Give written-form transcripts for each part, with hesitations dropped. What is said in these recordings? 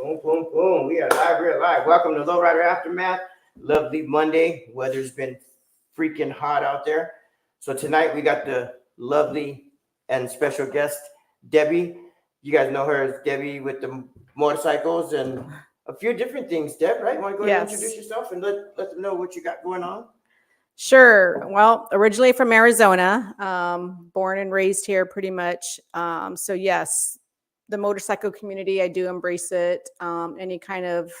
Boom, boom, boom. We are live, we're live. Welcome to Lowrider Aftermath. Lovely Monday. Weather's been freaking hot out there. So tonight we got the lovely and special guest, Debbie. You guys know her as Debbie with the motorcycles and a few different things. Deb, right? You want to go ahead and introduce yourself and let them know what you got going on? Sure. Well, originally from Arizona, born and raised here pretty much. So yes, the motorcycle community, I do embrace it. Any kind of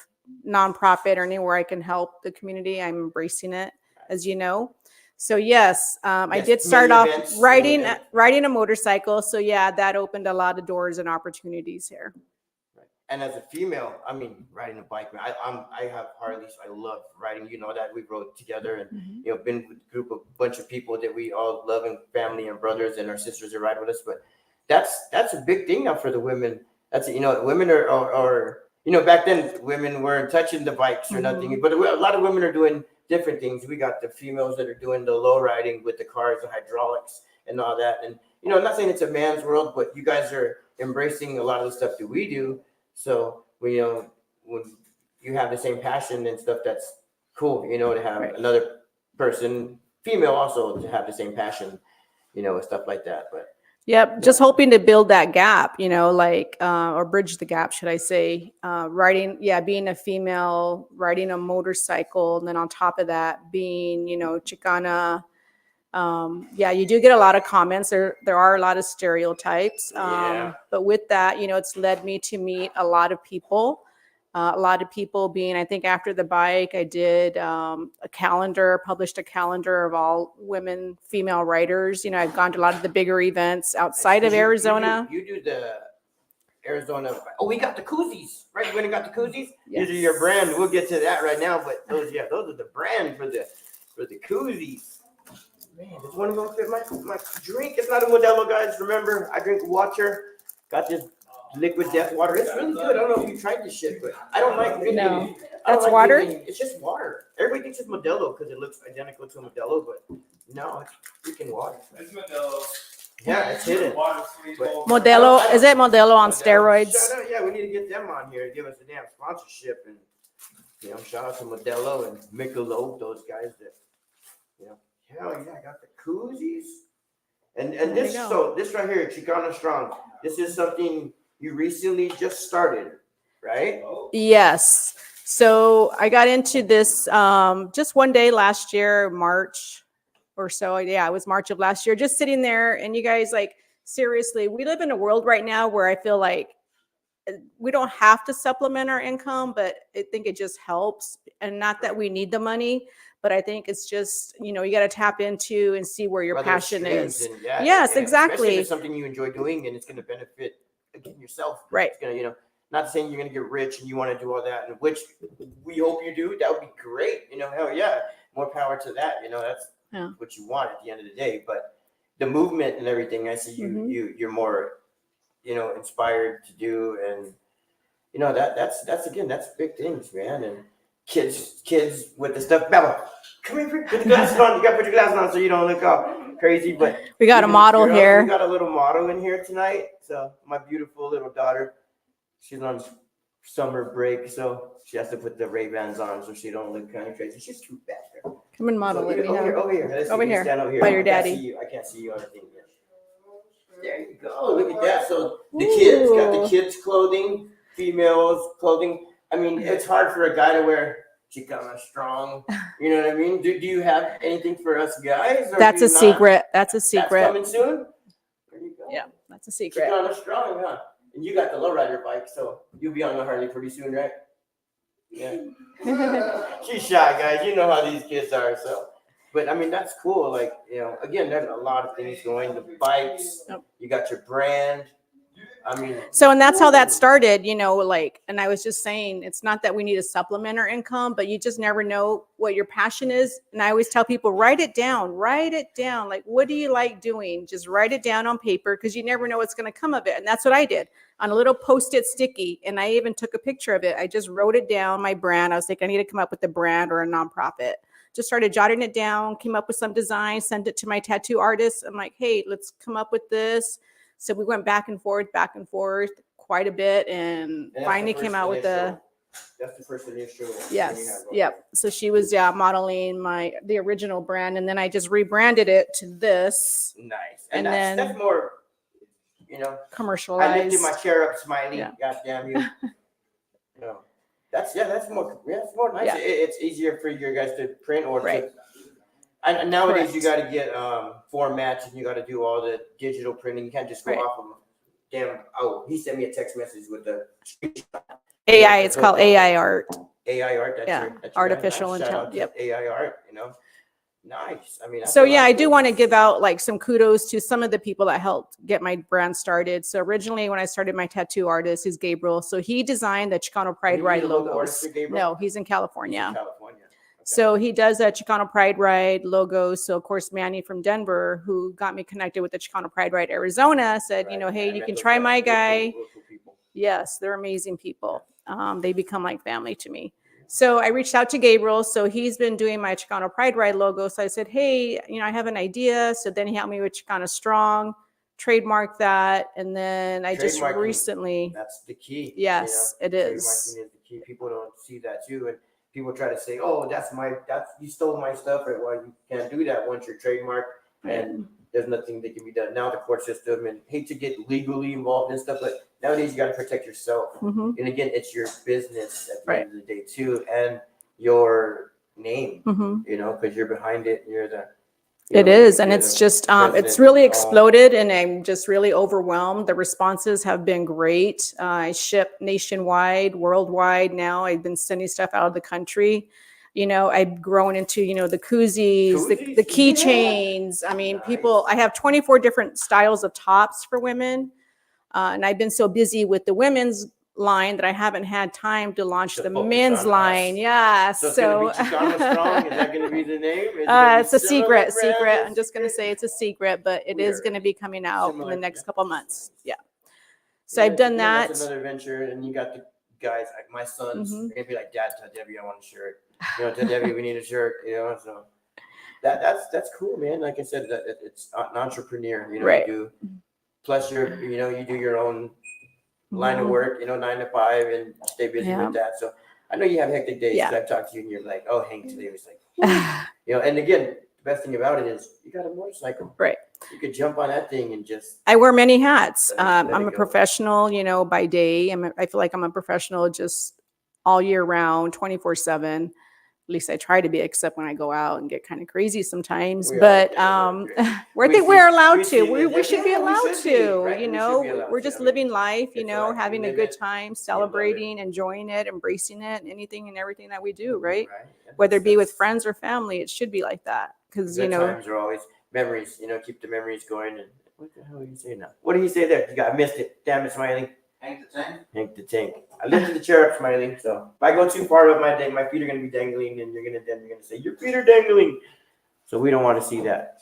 nonprofit or anywhere I can help the community, I'm embracing it, as you know. So yes, I did start off riding a motorcycle. So yeah, that opened a lot of doors and opportunities here. And as a female, I mean, riding a bike, I have Harleys. I love riding. You know that we rode together, and you know, been with a bunch of people that we all love, and family and brothers and our sisters that ride with us. But that's a big thing now for the women. That's, you know, women are you know, back then women weren't touching the bikes or nothing, but a lot of women are doing different things. We got the females that are doing the low riding with the cars, the hydraulics, and all that. And you know, I'm not saying it's a man's world, but you guys are embracing a lot of the stuff that we do. So you know, when you have the same passion and stuff, that's cool, you know, to have another person, female, also to have the same passion, you know, and stuff like that. But yep, just hoping to build that gap, you know, like or bridge the gap, should I say? Being a female, riding a motorcycle, and then on top of that, being, you know, Chicana. You do get a lot of comments. There are a lot of stereotypes. But with that, you know, it's led me to meet a lot of people. Being, I think after the bike, I did published a calendar of all female riders. You know, I've gone to a lot of the bigger events outside of Arizona. You do the Arizona. Oh, we got the koozies, right? You went and got the koozies. Yes. These are your brand. We'll get to that right now. But those are the brand for the koozies. Man, does one of them fit my drink? It's not a Modelo, guys. Remember, I drink water. Got this liquid death water. It's really good. I don't know if you tried this shit, but I don't like drinking. No, that's water? It's just water. Everybody thinks it's Modelo because it looks identical to a Modelo, but no, it's freaking water. It's Modelo. Yeah, it's hidden. Modelo, is it Modelo on steroids? Yeah, we need to get them on here and give us a damn sponsorship. And, you know, shout out to Modelo and Michelob, those guys that, you know. Hell yeah, I got the koozies. And this right here, Chicana Strong, this is something you recently just started, right? Yes. So I got into this just one day last year, March or so. Yeah, it was March of last year, just sitting there. And you guys, like, seriously, we live in a world right now where I feel like we don't have to supplement our income, but I think it just helps. And not that we need the money, but I think it's just, you know, you got to tap into and see where your passion is. Yes, exactly. Especially if it's something you enjoy doing and it's going to benefit, again, yourself. Right. It's going to, you know, not saying you're going to get rich and you want to do all that, and which we hope you do. That would be great. You know, hell yeah, more power to that. You know, that's what you want at the end of the day. But the movement and everything, I see you're more, you know, inspired to do. And, you know, that's big things, man. And kids with the stuff. Bella, come here, put the glasses on. You got to put your glasses on so you don't look all crazy. But we got a model here. We got a little model in here tonight. So my beautiful little daughter, she's on summer break, so she has to put the Ray-Bans on so she don't look kind of crazy. She's too bad. Come and model with me. Over here. Over here. Stand over here. By your daddy. I can't see you on the thing yet. There you go. Look at that. So the kids got the kids' clothing, females' clothing. I mean, it's hard for a guy to wear Chicana Strong. You know what I mean? Do you have anything for us guys? That's a secret. That's a secret. That's coming soon? There you go. Yeah, that's a secret. Chicana Strong, huh? And you got the lowrider bike, so you'll be on the Harley pretty soon, right? Yeah. She's shy, guys. You know how these kids are, so. But, I mean, that's cool. Like, you know, again, there's a lot of things going. The bikes, you got your brand. I mean, so, and that's how that started, you know, like, and I was just saying, it's not that we need to supplement our income, but you just never know what your passion is. And I always tell people, write it down. Like, what do you like doing? Just write it down on paper, because you never know what's going to come of it. And that's what I did on a little Post-it sticky. And I even took a picture of it. I just wrote it down, my brand. I was like, I need to come up with a brand or a nonprofit. Just started jotting it down, came up with some design, sent it to my tattoo artist. I'm like, hey, let's come up with this. So we went back and forth. quite a bit, and that's finally the came first out with the, That's the first initial. yes, yep. So she was, modeling the original brand, and then I just rebranded it to this, Nice. and that's then more, I commercialized. lifted my chair up, Smiley. Yeah. God damn you. That's more. Yeah, it's more nice. Yeah. It's easier for you guys to print or Right. to. And nowadays Correct. you got to get formats and you got to do all the digital printing. You can't just go Right. off of damn. Oh, he sent me a text message with the AI, it's called AI art. AI art. That's Yeah, your artificial nice. Shout out intelligence. to AI art. Nice. I mean, that's So a lot I of do cool. want to give out like some kudos to some of the people that helped get my brand started. So originally when I started, my tattoo artist is Gabriel. So he designed the Chicano Pride Ride He's a local artist logos. for Gabriel? No, he's in California. He's in California. Okay. So he does a Chicano Pride Ride logos. So of course, Manny from Denver, who got me connected with the Chicano Pride Ride Arizona, said, Right. hey, I you met can those try guys. my Real guy. cool people. Yes, they're amazing people. They become like family to me. So I reached out to Gabriel. So he's been doing my Chicano Pride Ride logo. So I said, hey, I have an idea. So then he helped me with Chicano Strong, trademark that. And then I just recently. That's the key. Yes, it is. Trademarking is the key. People don't see that too. And people try to say, oh, you stole my stuff. Right? Well, you can't do that once you're trademarked. And there's nothing that can be done. Now the court system, and hate to get legally involved and stuff, but nowadays you got to protect yourself. Mm-hmm. And again, it's your business at the end of the day too, and your name, because you're behind it. You're the. It is. And it's just, it's really exploded, and I'm just really overwhelmed. The responses have been great. I ship nationwide, worldwide now. I've been sending stuff out of the country. I've grown into, the koozies, the keychains. I mean, I have 24 different styles of tops for women. And I've been so busy with the women's line that I haven't had time to launch the men's line. Yeah. So it's gonna be Chicano Strong. Is that gonna be the name? It's a secret. I'm just gonna say it's a secret, but it is gonna be coming out in the next couple of months. Yeah. So I've done that. That's another venture, and you got the guys like my sons. They're gonna be like, Dad, tell Debbie I want a shirt. Tell Debbie we need a shirt. So that's cool, man. Like I said, it's an entrepreneur. Right. You do. Plus, you do your own line of work, 9 to 5, and stay busy with that. So I know you have hectic days. Yeah. I've talked to you, and you're like, oh, Hank today was like, and again, the best thing about it is you got a motorcycle. Right. You could jump on that thing and just. I wear many hats. I'm a professional, by day. I feel like I'm a professional just all year round, 24/7. At least I try to be, except when I go out and get kind of crazy sometimes. But we're allowed to. We should be allowed to. We're just living life, having a good time, celebrating, enjoying it, embracing it, anything and everything that we do, right? Whether it be with friends or family, it should be like that. Because times are always memories. Keep the memories going. And what the hell are you saying now? What do you say there? I missed it. Damn it, Smiley. Hank the Tank. I lifted the chair up, Smiley. So if I go too far with my feet are gonna be dangling, and you're gonna say your feet are dangling. So we don't want to see that.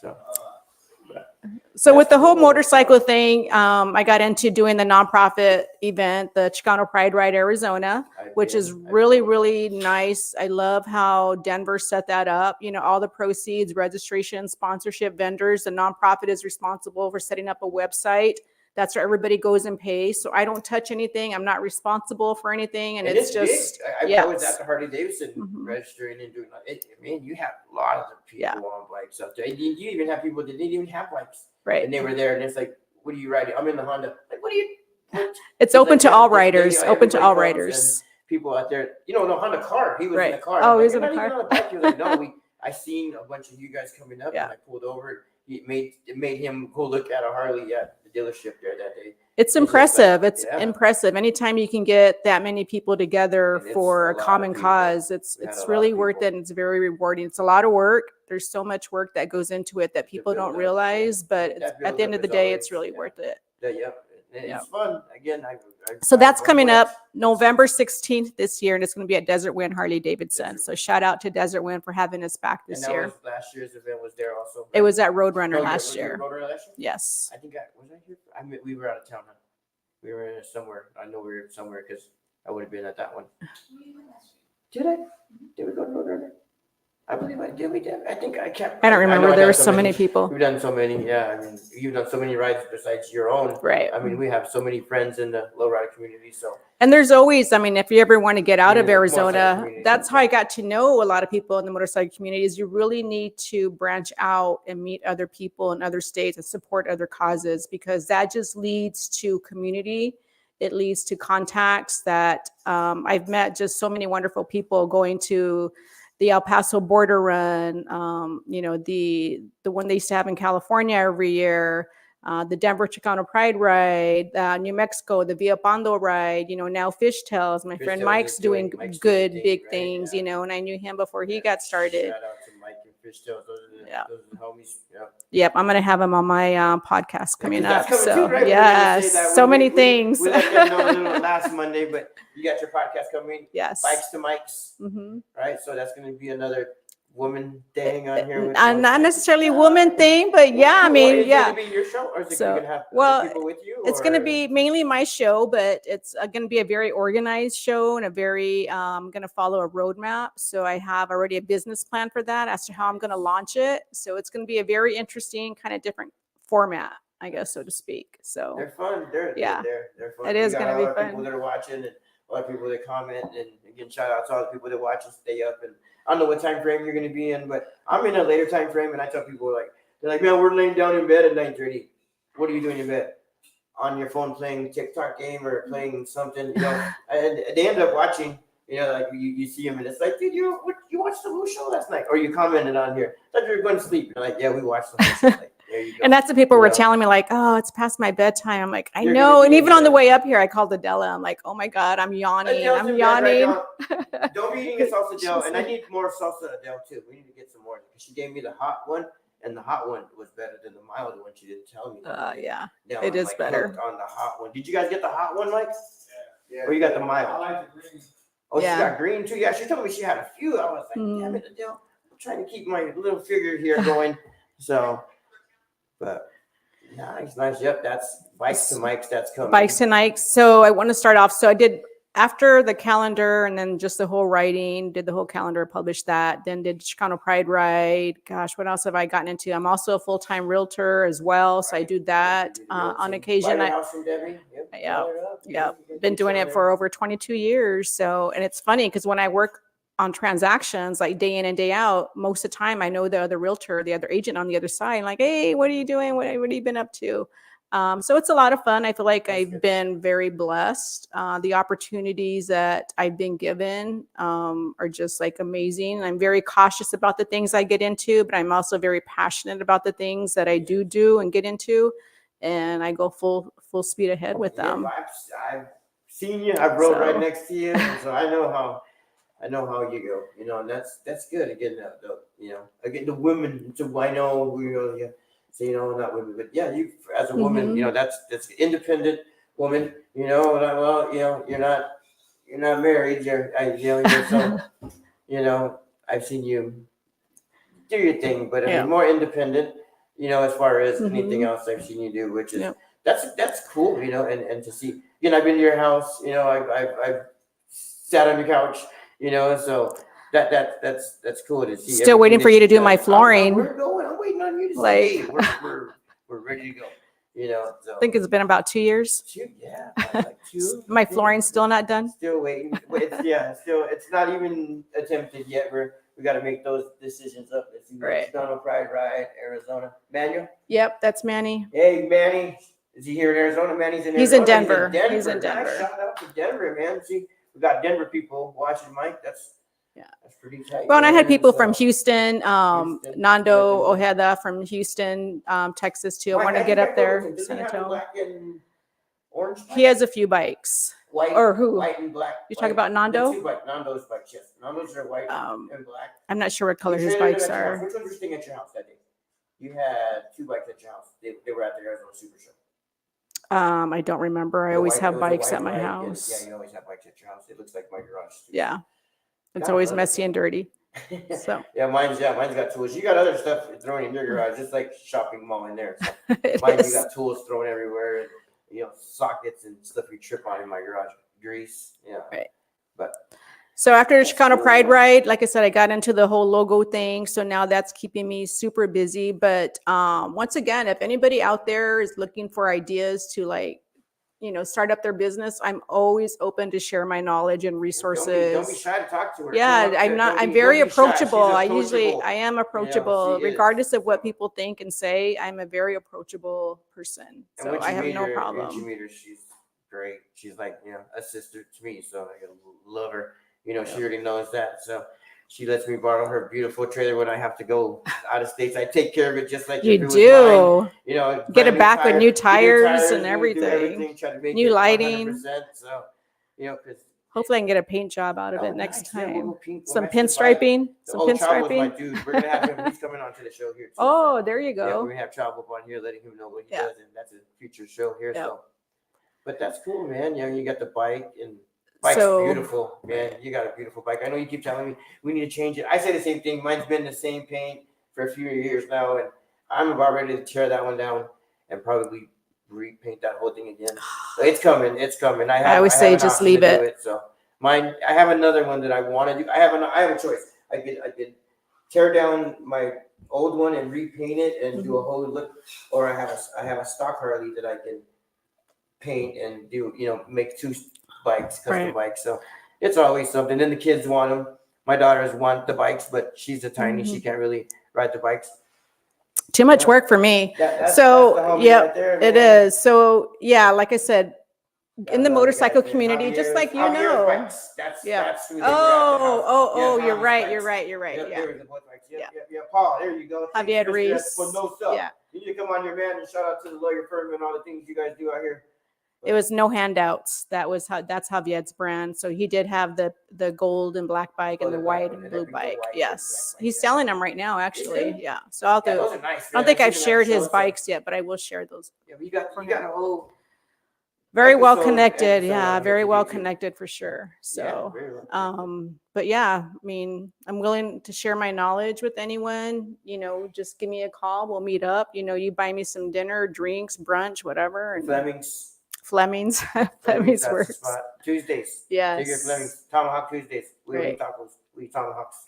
So with the whole motorcycle thing, I got into doing the nonprofit event, the Chicano Pride Ride Arizona, which is really, really nice. I love how Denver set that up. All the proceeds, registration, sponsorship, vendors, the nonprofit is responsible for setting up a website. That's where everybody goes and pays. So I don't touch anything. I'm not responsible for anything. And it's just, I was at the Harley Davidson registering and doing it. I mean, you have a lot of people on bikes up there. You even have people that didn't even have bikes. Right. And they were there, and it's like, what are you riding? I'm in the Honda. Like, what? It's open to all riders. Open to all riders. People out there, the Honda car. He was in the car. Oh, he was in the car. On a bike. He was like, no, I seen a bunch of you guys coming up, and I pulled over. It made him go look at a Harley at the dealership there that day. It's impressive. It's impressive. Anytime you can get that many people together for a common cause, it's really worth it, and it's very rewarding. It's a lot of work. There's so much work that goes into it that people don't realize, but at the end of the day, it's really worth it. It's fun. Again, so that's coming up November 16th this year, and it's going to be at Desert Wind Harley Davidson. So shout out to Desert Wind for having us back this year. Last year's event was there also. Right? It was at Roadrunner last year. Roadrunner last year? Yes. I think was I here? We were out of town. Huh? We were somewhere. I know we were somewhere because I would have been at that one. Did I? Did we go to Roadrunner? I believe I did. We did. I think I can't. I don't remember. know I There done were so many people. We've done so many. Yeah, I mean, you've done so many rides besides your own. Right. I mean, we have so many friends in the lowrider community. So. And there's always, I mean, if you ever want to get out of The motorcycle Arizona, community. that's how I got to know a lot of people in the motorcycle community is you really need to branch out and meet other people in other states and support other causes, because that just leads to community. It leads to contacts that I've met just so many wonderful people going to the El Paso border run, you know, the one they used to have in California every year, the Denver Chicano Pride ride, New Mexico, the Villapando ride, you know, now Fishtails. My friend Mike's doing good, big things, you know, and I knew him before he got started. Shout out to Mike and Fishtails. Those are the homies. Yeah. Yep, I'm going to have him on my podcast coming up. Coming so, too, right? yes, so many things. We let them know a little last Monday, but you got your podcast coming. Yes. Bikes to Mikes, right? So that's going to be another woman thing on here. Not necessarily a woman thing, but yeah, I mean, is yeah. It going to be your show, or is it So, going to have well, people with you? It's going to be mainly my show, but it's going to be a very organized show and a very, I'm going to follow a roadmap. So I have already a business plan for that as to how I'm going to launch it. So it's going to be a very interesting kind of different format, I guess, so to speak. So they're fun. They're fun. It is going to be fun. People that are watching and a lot of people that comment, and again, shout out to all the people that watch and stay up. And I don't know what time frame you're going to be in, but I'm in a later time frame, and I tell people they're like, man, we're laying down in bed at 9:30. What are you doing in bed? On your phone playing TikTok game or playing something, you know? And they end up watching, you know, like you see them, and it's like, dude, you watched the Who show last night, or you commented on here. I thought you were going to sleep. You're like, yeah, we watched the Who show. Like, there you go. And that's what people were telling me, like, oh, it's past my bedtime. I'm like, I know. And even on the way up here, I called Adela. I'm like, oh my God, I'm yawning. I'm yawning. Right, don't be eating a salsa Adele, and I need more salsa Adele too. We need to get some more because she gave me the hot one, and the hot one was better than the mild one. She didn't tell me. Yeah, now it is better on the hot one. Did you guys get the hot one, Mike? Yeah. Or you got the mild? I like the green. Oh, Yeah. she got green too. Yeah, she told me she had a few. I was like, damn it, Adele. I'm trying to keep my little figure here going. So, but nice. Yep, that's Bikes to Mikes. That's coming. Bikes to Nikes. So I want to start off. So I did after the calendar and then just the whole writing, did the whole calendar, published that, then did Chicano Pride Ride. Gosh, what else have I gotten into? I'm also a full-time realtor as well. So I do that on occasion. Yeah, been doing it for over 22 years. So, and it's funny because when I work on transactions like day in and day out, most of the time I know the other realtor, the other agent on the other side, like, hey, what are you doing? What have you been up to? So it's a lot of fun. I feel like I've been very blessed. The opportunities that I've been given are just like amazing. I'm very cautious about the things I get into, but I'm also very passionate about the things that I do and get into. And I go full speed ahead with them. I've seen you. I rode right next to you, so I know how you go. You know, and that's good. Again, the women. So I know yeah. So, not women, but yeah, you as a woman, that's independent woman. Well, you're not married. You're so, I've seen you do your thing, but I mean, more independent. As far as anything else I've seen you do, which is that's cool. And to see. I've been to your house. I've sat on your couch. So. That's cool to see. Still waiting for you to do my flooring. We're going. I'm waiting on you to say, hey, we're ready to go. So. I think it's been about 2 years. Yeah, like 2. My flooring's still not done. Still waiting. It's not even attempted yet. We got to make those decisions up. It's Chicano Pride Ride, Arizona. Manuel? Yep, that's Manny. Hey, Manny. Is he here in Arizona? Manny's in Arizona. He's in Denver. He's in Denver. Nice. Shout out to Denver, man. See, we got Denver people watching, Mike. That's pretty tight. Well, and I had people from Houston, Nando Ojeda from Houston, Texas too. I want to get up there. San Antonio. Black and orange bike? He has a few bikes. White, or who? White and black. You talking about Nando? Nando's bikes, yes. Nando's are white and black. I'm not sure what color his bikes are. Which ones were staying at your house that day? You had 2 bikes at your house. They were at the Arizona Super Show. I don't remember. I always have bikes at my house. Yeah, you always have bikes at your house. It looks like my garage too. Yeah. It's always messy and dirty. So mine's got tools. You got other stuff thrown in your garage, just like shopping mall in there. So you got tools thrown everywhere, and sockets and stuff you trip on in my garage. Grease, Right. But So after the Chicano Pride Ride, like I said, I got into the whole logo thing. So now that's keeping me super busy. But once again, if anybody out there is looking for ideas to like, start up their business, I'm always open to share my knowledge and resources. Don't be shy to talk to her. Yeah, I'm very approachable. I am approachable, she is. regardless of what people think and say. I'm a very approachable person. And So I have no problem. When you meet her, she's great. She's like, a sister to me. So I love her. She already knows that. So she lets me borrow her beautiful trailer when I have to go out of states. I take care of it just like you if it was do. mine. Get it back with new tires and everything. Try to make new it lighting. 100%. So, because hopefully I can get a paint job out of it next nice. time. We'll some pinstriping. Some pinstriping. My dude. We're gonna have him. He's coming on to the show here too. Oh, there you go. Yeah, we're gonna have Travel on here, letting him know what he does, and that's a future show here. So, but that's cool, man. You got the bike and. Bike's beautiful, man. You got a beautiful bike. I know you keep telling me we need to change it. I say the same thing. Mine's been the same paint for a few years now, and I'm about ready to tear that one down and probably repaint that whole thing again. So it's coming. It's coming. I always say just leave it. So mine. I have another one that I want to do. I have a choice. I could tear down my old one and repaint it and do a whole look, or I have a stock Harley that I can paint and do. Make two bikes, custom bikes. So it's always something. Then the kids want them. My daughters want the bikes, but she's a tiny. She can't really ride the bikes. Too much work for me. That's right there, it is. So like I said, in the motorcycle community, just like That's who you're right. Yeah, Paul, there you go. Javier Reese. Yeah. You need to come on here, man, and shout out to the lawyer firm and all the things you guys do out here. It was no handouts. That's Javier's brand. So he did have the gold and black bike and the white and blue bike. Yes. He's selling them right now, actually. Yeah. So I'll do. Those are nice, I don't think I've shared his bikes yet, but I will share those. Yeah, you got a whole very well connected. Yeah, very well connected for sure. So but I mean, I'm willing to share my knowledge with anyone. Just give me a call. We'll meet up. You buy me some dinner, drinks, brunch, whatever. And Fleming's works. Tuesdays. Yes. Figure Fleming's. Tomahawk Tuesdays. We eat tacos. We eat tomahawks.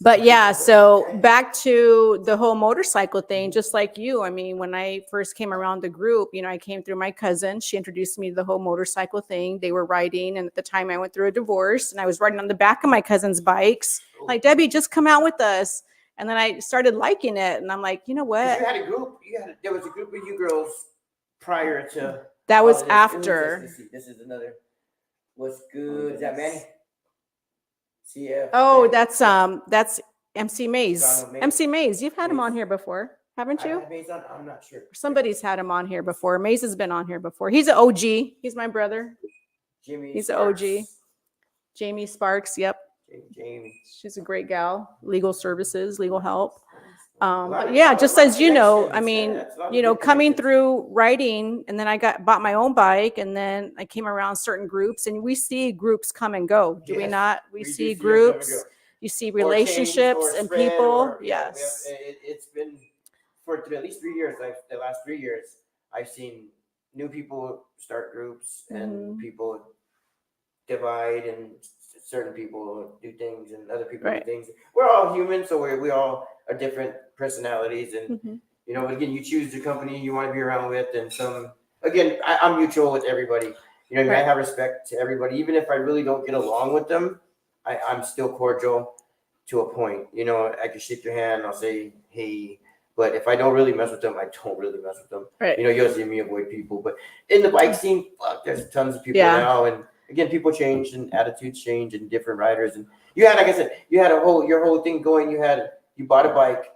But so back to the whole motorcycle thing, just like you. I mean, when I first came around the group, I came through my cousin. She introduced me to the whole motorcycle thing. They were riding, and at the time I went through a divorce, and I was riding on the back of my cousin's bikes. Like, Debbie, just come out with us. And then I started liking it, and I'm like, you know what? You had a group. There was a group of you girls prior to. That was after. This is another. What's good? Is that Manny? CF. Oh, that's MC Mays. MC Mays. You've had him on here before, haven't you? I'm not sure. Somebody's had him on here before. Mays has been on here before. He's an OG. He's my brother. He's an OG. Jamie Sparks. Yep. Jamie. She's a great gal. Legal services, legal help. But just as I mean, coming through writing, and then I bought my own bike, and then I came around certain groups, and we see groups come and go. Do we not? We see groups. You see relationships and people. Yes. It's been for at least 3 years. The last 3 years, I've seen new people start groups and people divide, and certain people do things and other people do things. We're all human, so we all are different personalities, and again, you choose the company you want to be around with, and I'm mutual with everybody. I have respect to everybody, even if I really don't get along with them. I'm still cordial to a point. I can shake your hand, I'll say hey, but if I don't really mess with them, I don't really mess with them. Right. You'll see me avoid people, but in the bike scene, there's tons of people now, and again, people change and attitudes change and different riders. And you had, like I said, your whole thing going. You bought a bike.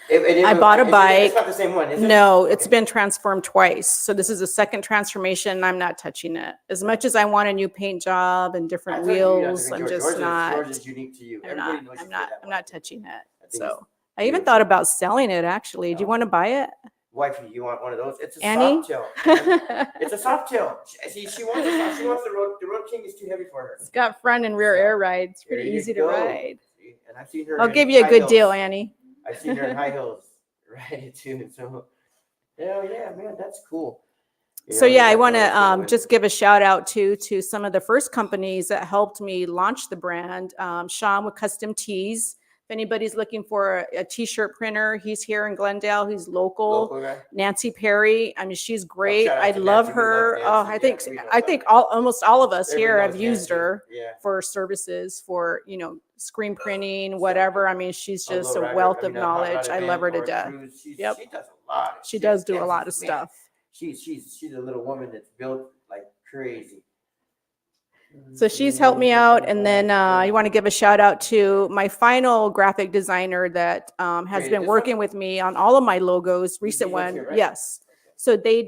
I bought a bike. It's not the same one, is it? No, it's been transformed twice. So this is a second transformation. I'm not touching it. As much as I want a new paint job and different wheels, I'm just not. Yours is unique to you. I'm not touching it. So I even thought about selling it. Actually, do you want to buy it? Wifey, you want one of those? It's a Annie? soft tail. It's a soft tail. She wants the road. The Road King is too heavy for her. It's got front and rear air ride. It's pretty easy to ride. And I've seen her. I'll give you a good deal, Annie. I've seen her in high heels ride it too. So, hell yeah, man, that's cool. So yeah, I want that's to going. just give a shout out to some of the first companies that helped me launch the brand. Sean with Custom Tees. If anybody's looking for a t-shirt printer, he's here in Glendale. He's local. Local guy. Nancy Perry. I mean, she's great. shout out I to love Nancy. We love her. Oh, Nancy. I Yeah, think we know I that. think almost all of us here Everybody have knows used Nancy. her Yeah. for services for screen printing, whatever. I mean, she's just a Lowrider, wealth I of mean, a hot rod knowledge. I event love her to or a death. cruise. Yep. She does a lot. Of She shit. does do a Every- lot of man, stuff. She's a little woman that's built like crazy. So she's helped me out. And then I want to give a shout out to my final graphic designer that has Created been this working one? with me on all of my logos, recent these ones one. here, right? Yes. So they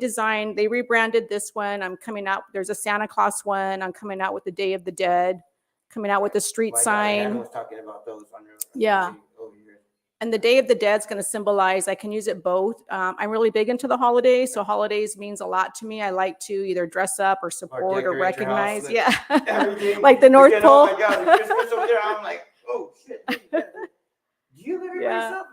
rebranded this one. I'm coming out. There's a Santa Claus one. I'm coming out with the Day of the Dead, coming out with the street My daughter Hannah sign. was talking about those on her Yeah. video over here. And the Day of the Dead's going to symbolize, I can use it both. I'm really big into the holidays. So holidays means a lot to me. I like to either dress up or support or decorate your house recognize. with Yeah. everything. Like the North Again, Pole. Oh my God, the Christmas over there. I'm like, oh shit. Do you live here by Yeah. yourself?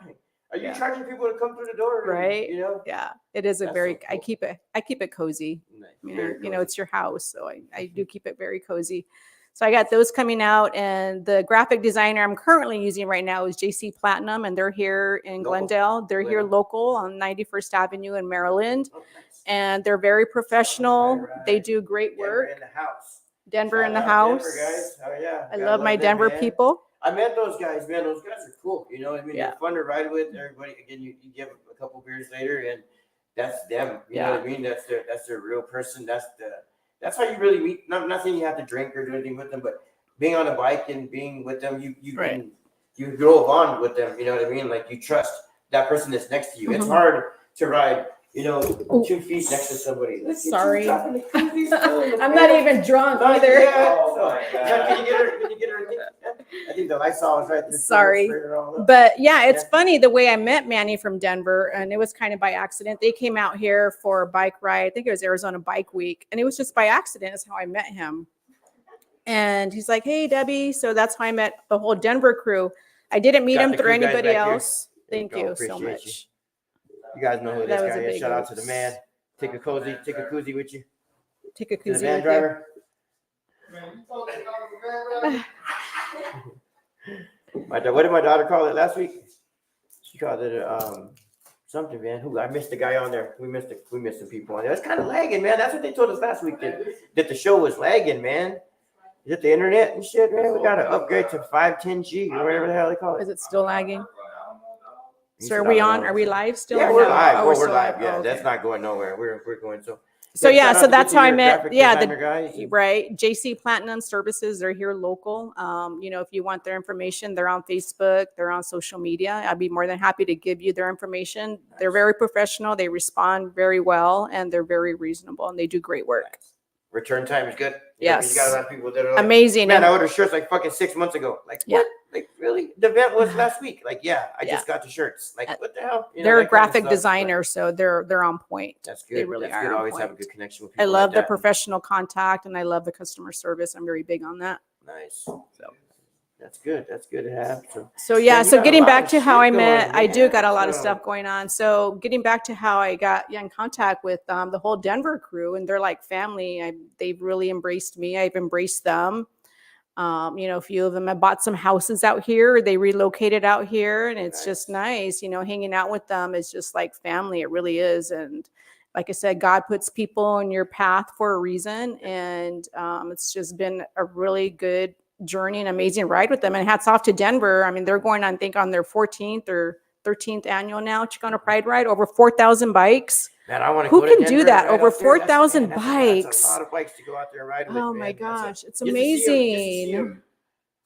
Are you Yeah. charging people to come through the door? Right. You know. Yeah. It is a That's very, so cool. I keep it cozy. Nice. I mean, Very you know, cozy. it's your house. So I do keep it very cozy. So I got those coming out, and the graphic designer I'm currently using right now is JC Platinum, and they're here in Local. Glendale. They're here Glendale. local on 91st Avenue in Maryland, Oh, nice. and they're very professional. Right. They do great Denver work. in the house. Denver in the Shout out house. Denver, guys. Oh yeah. I Gotta love my them, Denver man. people. I met those guys, man. Those guys are cool. You know what I mean? Yeah. They're fun to ride with. Everybody, again, you give a couple beers later, and that's them. You know what I mean? That's their real person. That's how you really meet. Not saying you have to drink or do anything with them, but being on a bike and being with them, you grow a bond with them. You know what I mean? Like you trust that person that's next to you. It's hard to ride, 2 feet next to somebody. Look at you Sorry. dropping the cookies still in the I'm not bed. even drunk Not either. yet. Oh my God. Can you get her? I think the Lysol is right there. Sorry. Spray her all up. But yeah, it's Yeah. funny the way I met Manny from Denver, and it was kind of by accident. They came out here for a bike ride. I think it was Arizona Bike Week, and it was just by accident is how I met him. And he's like, "Hey, Debbie." So that's how I met the whole Denver crew. I didn't meet Got him the through crew guys anybody back here. else. There Thank go. you so Appreciate much. You guys know who That this was guy a is. big Shout out to oops. the man. Take a koozie with you. Take a To the koozie van with you. driver. What did my daughter call it last week? She called it something, man. I missed the guy on there. We missed some people on there. It's kind of lagging, man. That's what they told us last week that the show was lagging, man. Is it the internet and shit, man? We got to upgrade to 510G or whatever the hell they call Is it. it still lagging? He So said, are we "I don't on? know." Are we live still? Yeah, or we're no? live. Oh, Oh, we're still live. Yeah, Oh, that's okay. not going nowhere. We're going so. So yeah, shout out so to that's get how I your met. graphic Yeah, designer guys. right. JC Platinum Services. They're here local. If you want their information, they're on Facebook. They're on social media. I'd be more than happy to give you their information. They're very professional. They respond very well, and they're very reasonable, and they do great work. Return time is good. Yes. You got a lot of people that are like, Amazing. man, And- I ordered shirts like fucking 6 months ago. Like, Yeah. what? Like, really? The event was last week. Like, yeah, I Yeah. just got the shirts. Like, what the hell? they're a that kind of graphic stuff, but designer, so they're on point. That's good. They really That's are good. on Always have a point. good connection with I people. love like the that. professional contact, and I love the customer service. I'm very big on that. Nice. So that's good. That's good to have. So yeah, Man, you so got a getting lot back of to how shit I met, going, I do man. got a lot of So- stuff going on. So getting back to how I got in contact with the whole Denver crew, and they're like family. They've really embraced me. I've embraced them. A few of them have bought some houses out here. They relocated out here, and it's just nice. Hanging out with them is just like family. It really is. And like I said, God puts people in your path for a reason, and it's just been a really good journey and amazing ride with them. And hats off to Denver. I mean, they're going on, I think, on their 14th or 13th annual now Chicano Pride Ride. Over 4,000 bikes. Man, I want to Who go to can do Denver that? and ride Over out there. 4,000 That's bikes. a lot of bikes to go out there and ride with. Oh man. my That's gosh, it's just to see 'em amazing.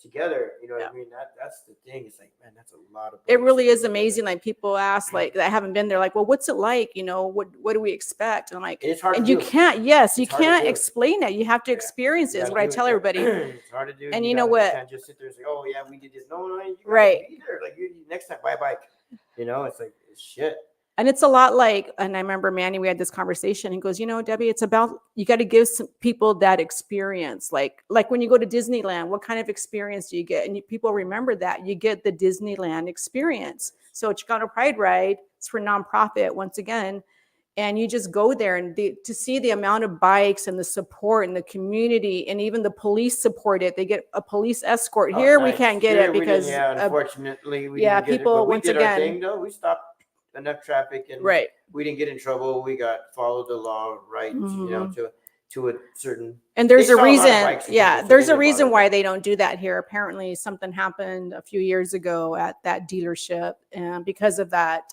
together, you know what Yeah. I mean? That's the thing. It's like, man, that's a lot of. It bikes really to is go amazing. together. Like people ask, like that haven't been there, like, well, what's it like? What do we expect? And I'm like, It's hard and to you do. can't, yes, you It's hard to can't do. explain it. You have to Yeah. experience it, You is gotta what I do it. tell everybody. It's hard to do. And you know what? You can't just sit there and say, oh yeah, we did this. No, you gotta Right. be there. Like next time, buy a bike. It's like it's shit. And it's a lot like, and I remember Manny, we had this conversation. He goes, Debbie, it's about, you got to give some people that experience. Like when you go to Disneyland, what kind of experience do you get? And people remember that you get the Disneyland experience. So Chicano Pride Ride, it's for nonprofit. Once again, And you just go there and to see the amount of bikes and the support and the community and even the police support it. They get a police escort. Here we nice. can't get Here it we didn't, because unfortunately we yeah, didn't get people it. But we once did our again, thing though. We stopped enough traffic and right. we didn't get in trouble. We got followed the law right, to a certain. And there's a reason, there's a reason bother why they don't do that here. Apparently something happened a few years ago at that dealership, and because of that,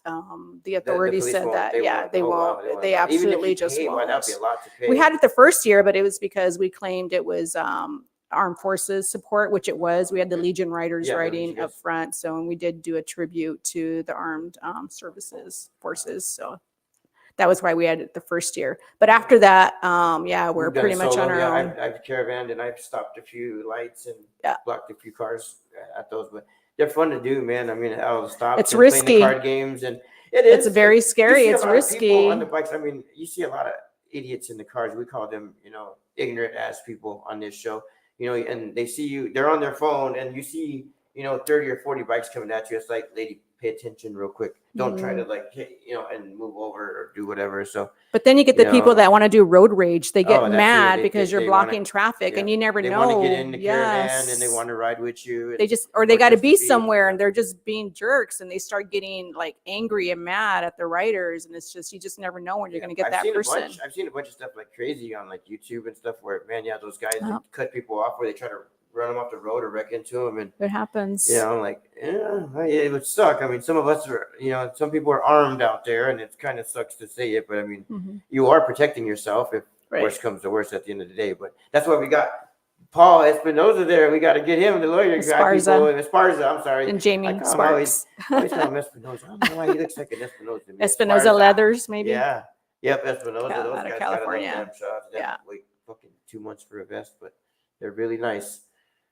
the authorities police said won't. that, They yeah, won't. they Oh, wow, won't. they won't. They Even if absolutely you just pay, won't. that'd be a lot to pay. We had it the first year, but it was because we claimed it was armed forces support, which it was. We had the Legion Riders riding up front, so and we did do a tribute to the armed services forces. So that was why we had it the first year. But after that, we're pretty much on our own. I've caravanned and I've stopped a few lights and Yeah. blocked a few cars at those, but they're fun to do, man. I mean, I'll stop. It's and playing risky. the card games, and it is. It's very scary. You see It's a lot of people risky. on the bikes. I mean, you see a lot of idiots in the cars. We call them, ignorant ass people on this show. And they see you. They're on their phone, and you see, 30 or 40 bikes coming at you. It's like, lady, pay attention real quick. Don't try to hit, and move over or do whatever. So, but then you get the people that want to do road rage. They get mad because you're blocking traffic, and you never know. They want to get in the caravan and they want to ride with you. They got to be somewhere, and they're just being jerks, and they start getting like angry and mad at the riders, and it's just you just never know when you're going to get that person. I've seen a bunch of stuff like crazy on like YouTube and stuff where those guys cut people off where they try to run them off the road or wreck into them, and it happens. It would suck. I mean, some of us are, some people are armed out there, and it kind of sucks to say it, but I mean, you are protecting yourself if worst comes to worst at the end of the day. But that's why we got Paul Espinoza there. We got to get him, the lawyer guy. Esparza, I'm sorry. And Jamie Sparks. I always call him Espinoza. I don't know why he looks like an Espinoza to me. Espinoza Leathers, maybe. Yeah. Yep, Espinoza. Yeah, those out of guys California. Wait fucking 2 months for a vest, but they're really nice.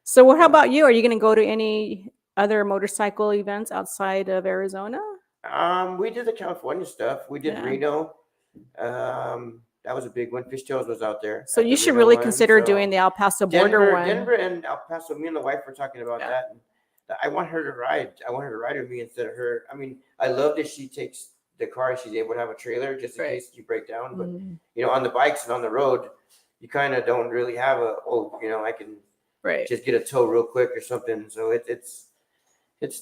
So how about you? Are you going to go to any other motorcycle events outside of Arizona? We did the California stuff. We did Reno. That was a big one. Fishtails was out there. So you should really consider doing the El Paso border one. Denver and El Paso. Me and the wife were talking about that. And I want her to ride. I want her to ride with me instead of her. I mean, I love that she takes the car. She's able to have a trailer just in case you break down. But on the bikes and on the road, you kind of don't really have I can just get a tow real quick or something. So it's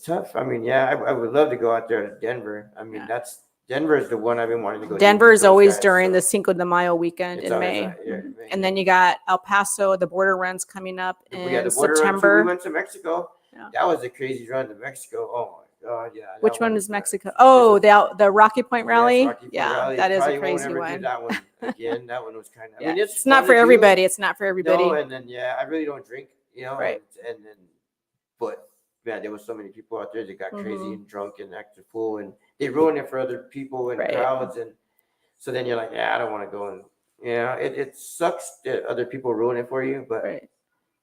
tough. I mean, I would love to go out there to Denver. I mean, Denver is the one I've been wanting to go. Denver is always during the Cinco de Mayo weekend in May. And then you got El Paso, the border runs coming up in September. We went to Mexico. Yeah. That was a crazy run to Mexico. Oh my God, yeah. Which one is Mexico? Oh, the Rocky Point Rally. Yes, Rocky Point Rally. That is Probably a crazy won't ever one. Do that one again. That one was kind of. I mean, it's not for everybody. It's not for everybody. No, and then I really don't drink. Right. But man, there was so many people out there that got crazy and drunk and acted fool, and they ruined it for other people and crowds, and so then you're like, I don't want to go, and it sucks that other people ruin it for you, but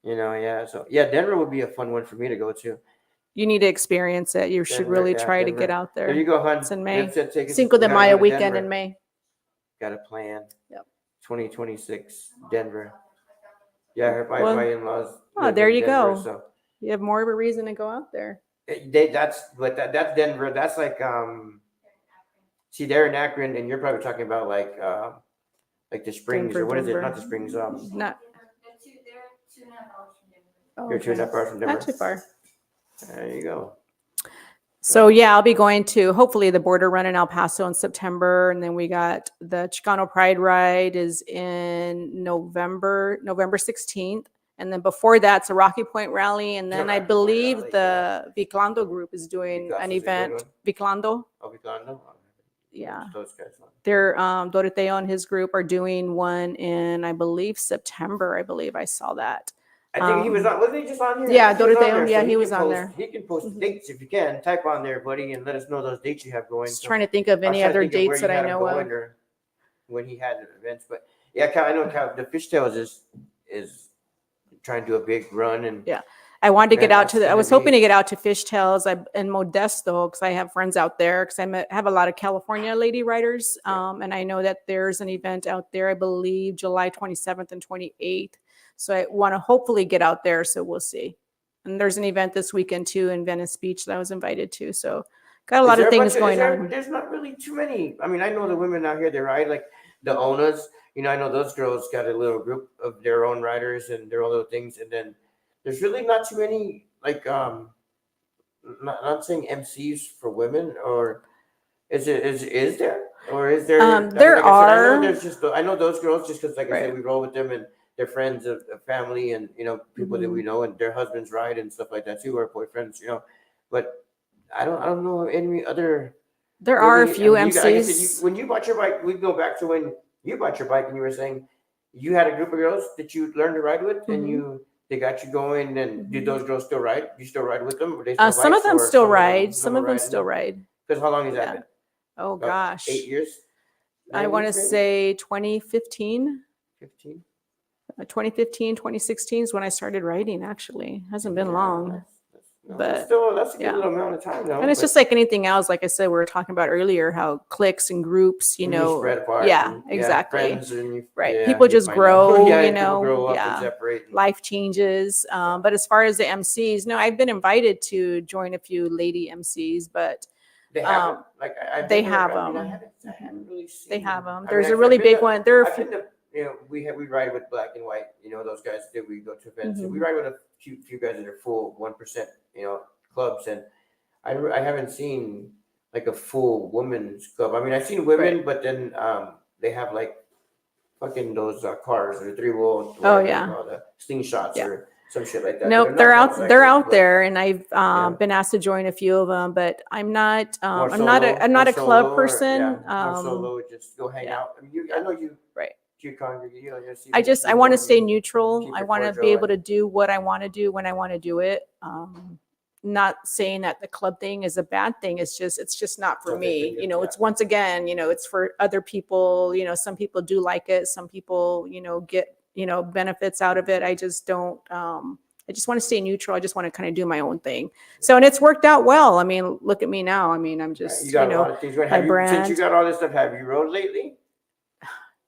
so Denver would be a fun one for me to go to. You need to experience it. You should really try to get out there. There you go, hon. It's in May. Cinco de Mayo weekend in May. Got a plan. Yep. 2026 Denver. Yeah, my in-laws. Oh, there you go. So you have more of a reason to go out there. That's Denver. That's like see, they're in Akron, and you're probably talking about like the Springs, or what is it? Not the Springs. Not. They're 2.5 hours from Denver. Oh, you're 2.5 hours from Denver. Not too far. There you go. So I'll be going to hopefully the border run in El Paso in September, and then we got the Chicano Pride Ride is in November 16th, and then before that's a Rocky Point Rally, and then I believe the Viclando group is doing an event. Viclando. Oh, Viclando. Yeah. Those guys. They're Doroteo and his group are doing one in I believe September. I believe I saw that. I think he was on. Wasn't he just on here? Yeah, Doroteo. Yeah, he was on there. He can post dates if you can. Type on there, buddy, and let us know those dates you have going. Just trying to think of any other dates that I know of. When he had events, but I know the Fishtails is trying to do a big run, and I wanted to get out to I was hoping to get out to Fishtails in Modesto because I have friends out there because I have a lot of California lady riders, and I know that there's an event out there. I believe July 27th and 28th. So I want to hopefully get out there. So we'll see. And there's an event this weekend too in Venice Beach that I was invited to. So a got a lot of things Is going there, on. there's not really too many. I mean, I know the women out here, they ride like the owners. You know, I know those girls got a little group of their own riders and their own little things. And then there's really not too many, like, not saying MCs for women, or is there? Or is there? I mean, There like I said, I know are, there's just, I know those girls just because, like I right. said, we roll with them and they're friends of family and, you know, people that we know and their husbands ride and stuff like that too, or boyfriends, you know. But I don't know any other. There are a Really, few I mean, like I said, MCs. when you bought your bike, we go back to when you bought your bike and you were saying you had a group of girls that you learned to ride with and they got you going. And did those girls still ride? You still ride with them? Or they still Some of bikes, them or still some of them, ride. Some of them riding still them? ride. Because how long has that Yeah. been? Oh About gosh. 8 years? I 9 want to years, maybe? say 2015. 15? 2015, 2016 is when I started writing, actually. Hasn't been long. But That's a good yeah. little amount of time, though. And it's just like anything else. Like I said, we were talking about earlier, how cliques and groups, you when know. you spread apart. Yeah, and, exactly. Friends and you, Right. yeah, People you just find grow, out. Yeah, you people know. grow up and Yeah. separate. And, Life changes. But as far as the MCs, no, I've been invited to join a few lady MCs, but they have them. Like I've they never, have I mean, them. I haven't really seen. They have them. I There's mean, a really I've been big to- one. There are a I've few. been to, you know, we ride with Black and White. You know, those guys that we go to events. And we Mhm. ride with a few guys that are full 1%. You know, clubs, and I haven't seen like a full women's club. I mean, I've seen women, but then they have like fucking those cars or 3-wheel. Oh, yeah. The slingshots Yeah. or some shit like that. Nope, they're out. They're out there, and I've been asked to join a few of them. But I'm not. I'm not a club person. More solo, just go hang out. I mean, I know you. Right. You congregate. You know, you see I people want to and stay you neutral. keep I it want to cordial be able to and- do what I want to do when I want to do it. Not saying that the club thing is a bad thing. It's just not for Something me. for you, You know, yeah. it's once again, you know, it's for other people. You know, some people do like it. Some people, you know, get, you know, benefits out of it. I just don't. I just want to stay neutral. I just want to kind of do my own thing. So, and it's worked out well. I mean, look at me now. I mean, I'm just, You got a know, lot of things. Right? my Have you, since you brand. got all this stuff, have you rode lately?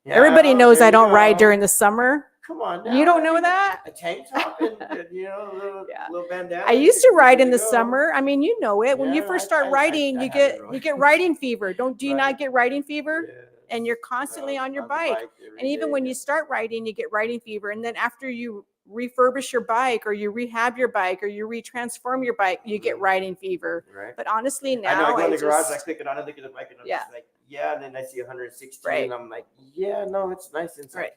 Yeah, Everybody knows there I you don't ride go. during the summer. Come on, now. You don't I know mean, that? a tank top and you know, a little, Yeah. little bandana. I used to you're ride good in the go. summer. I mean, you know it. When you Yeah, first start I riding, you haven't rode. get riding fever. Do you Right. not get riding fever? Yes. And you're constantly on your the bike. every And even day, when yeah. you start riding, you get riding fever. And then after you refurbish your bike or you rehab your bike or you retransform your bike, you get riding fever. Right. But honestly, I know. now I go in the garage, I just, click it on, I look at the bike, and I'm Yeah. just like, yeah. And then I see 116, Right. and I'm like, yeah, no, it's nice inside. Right.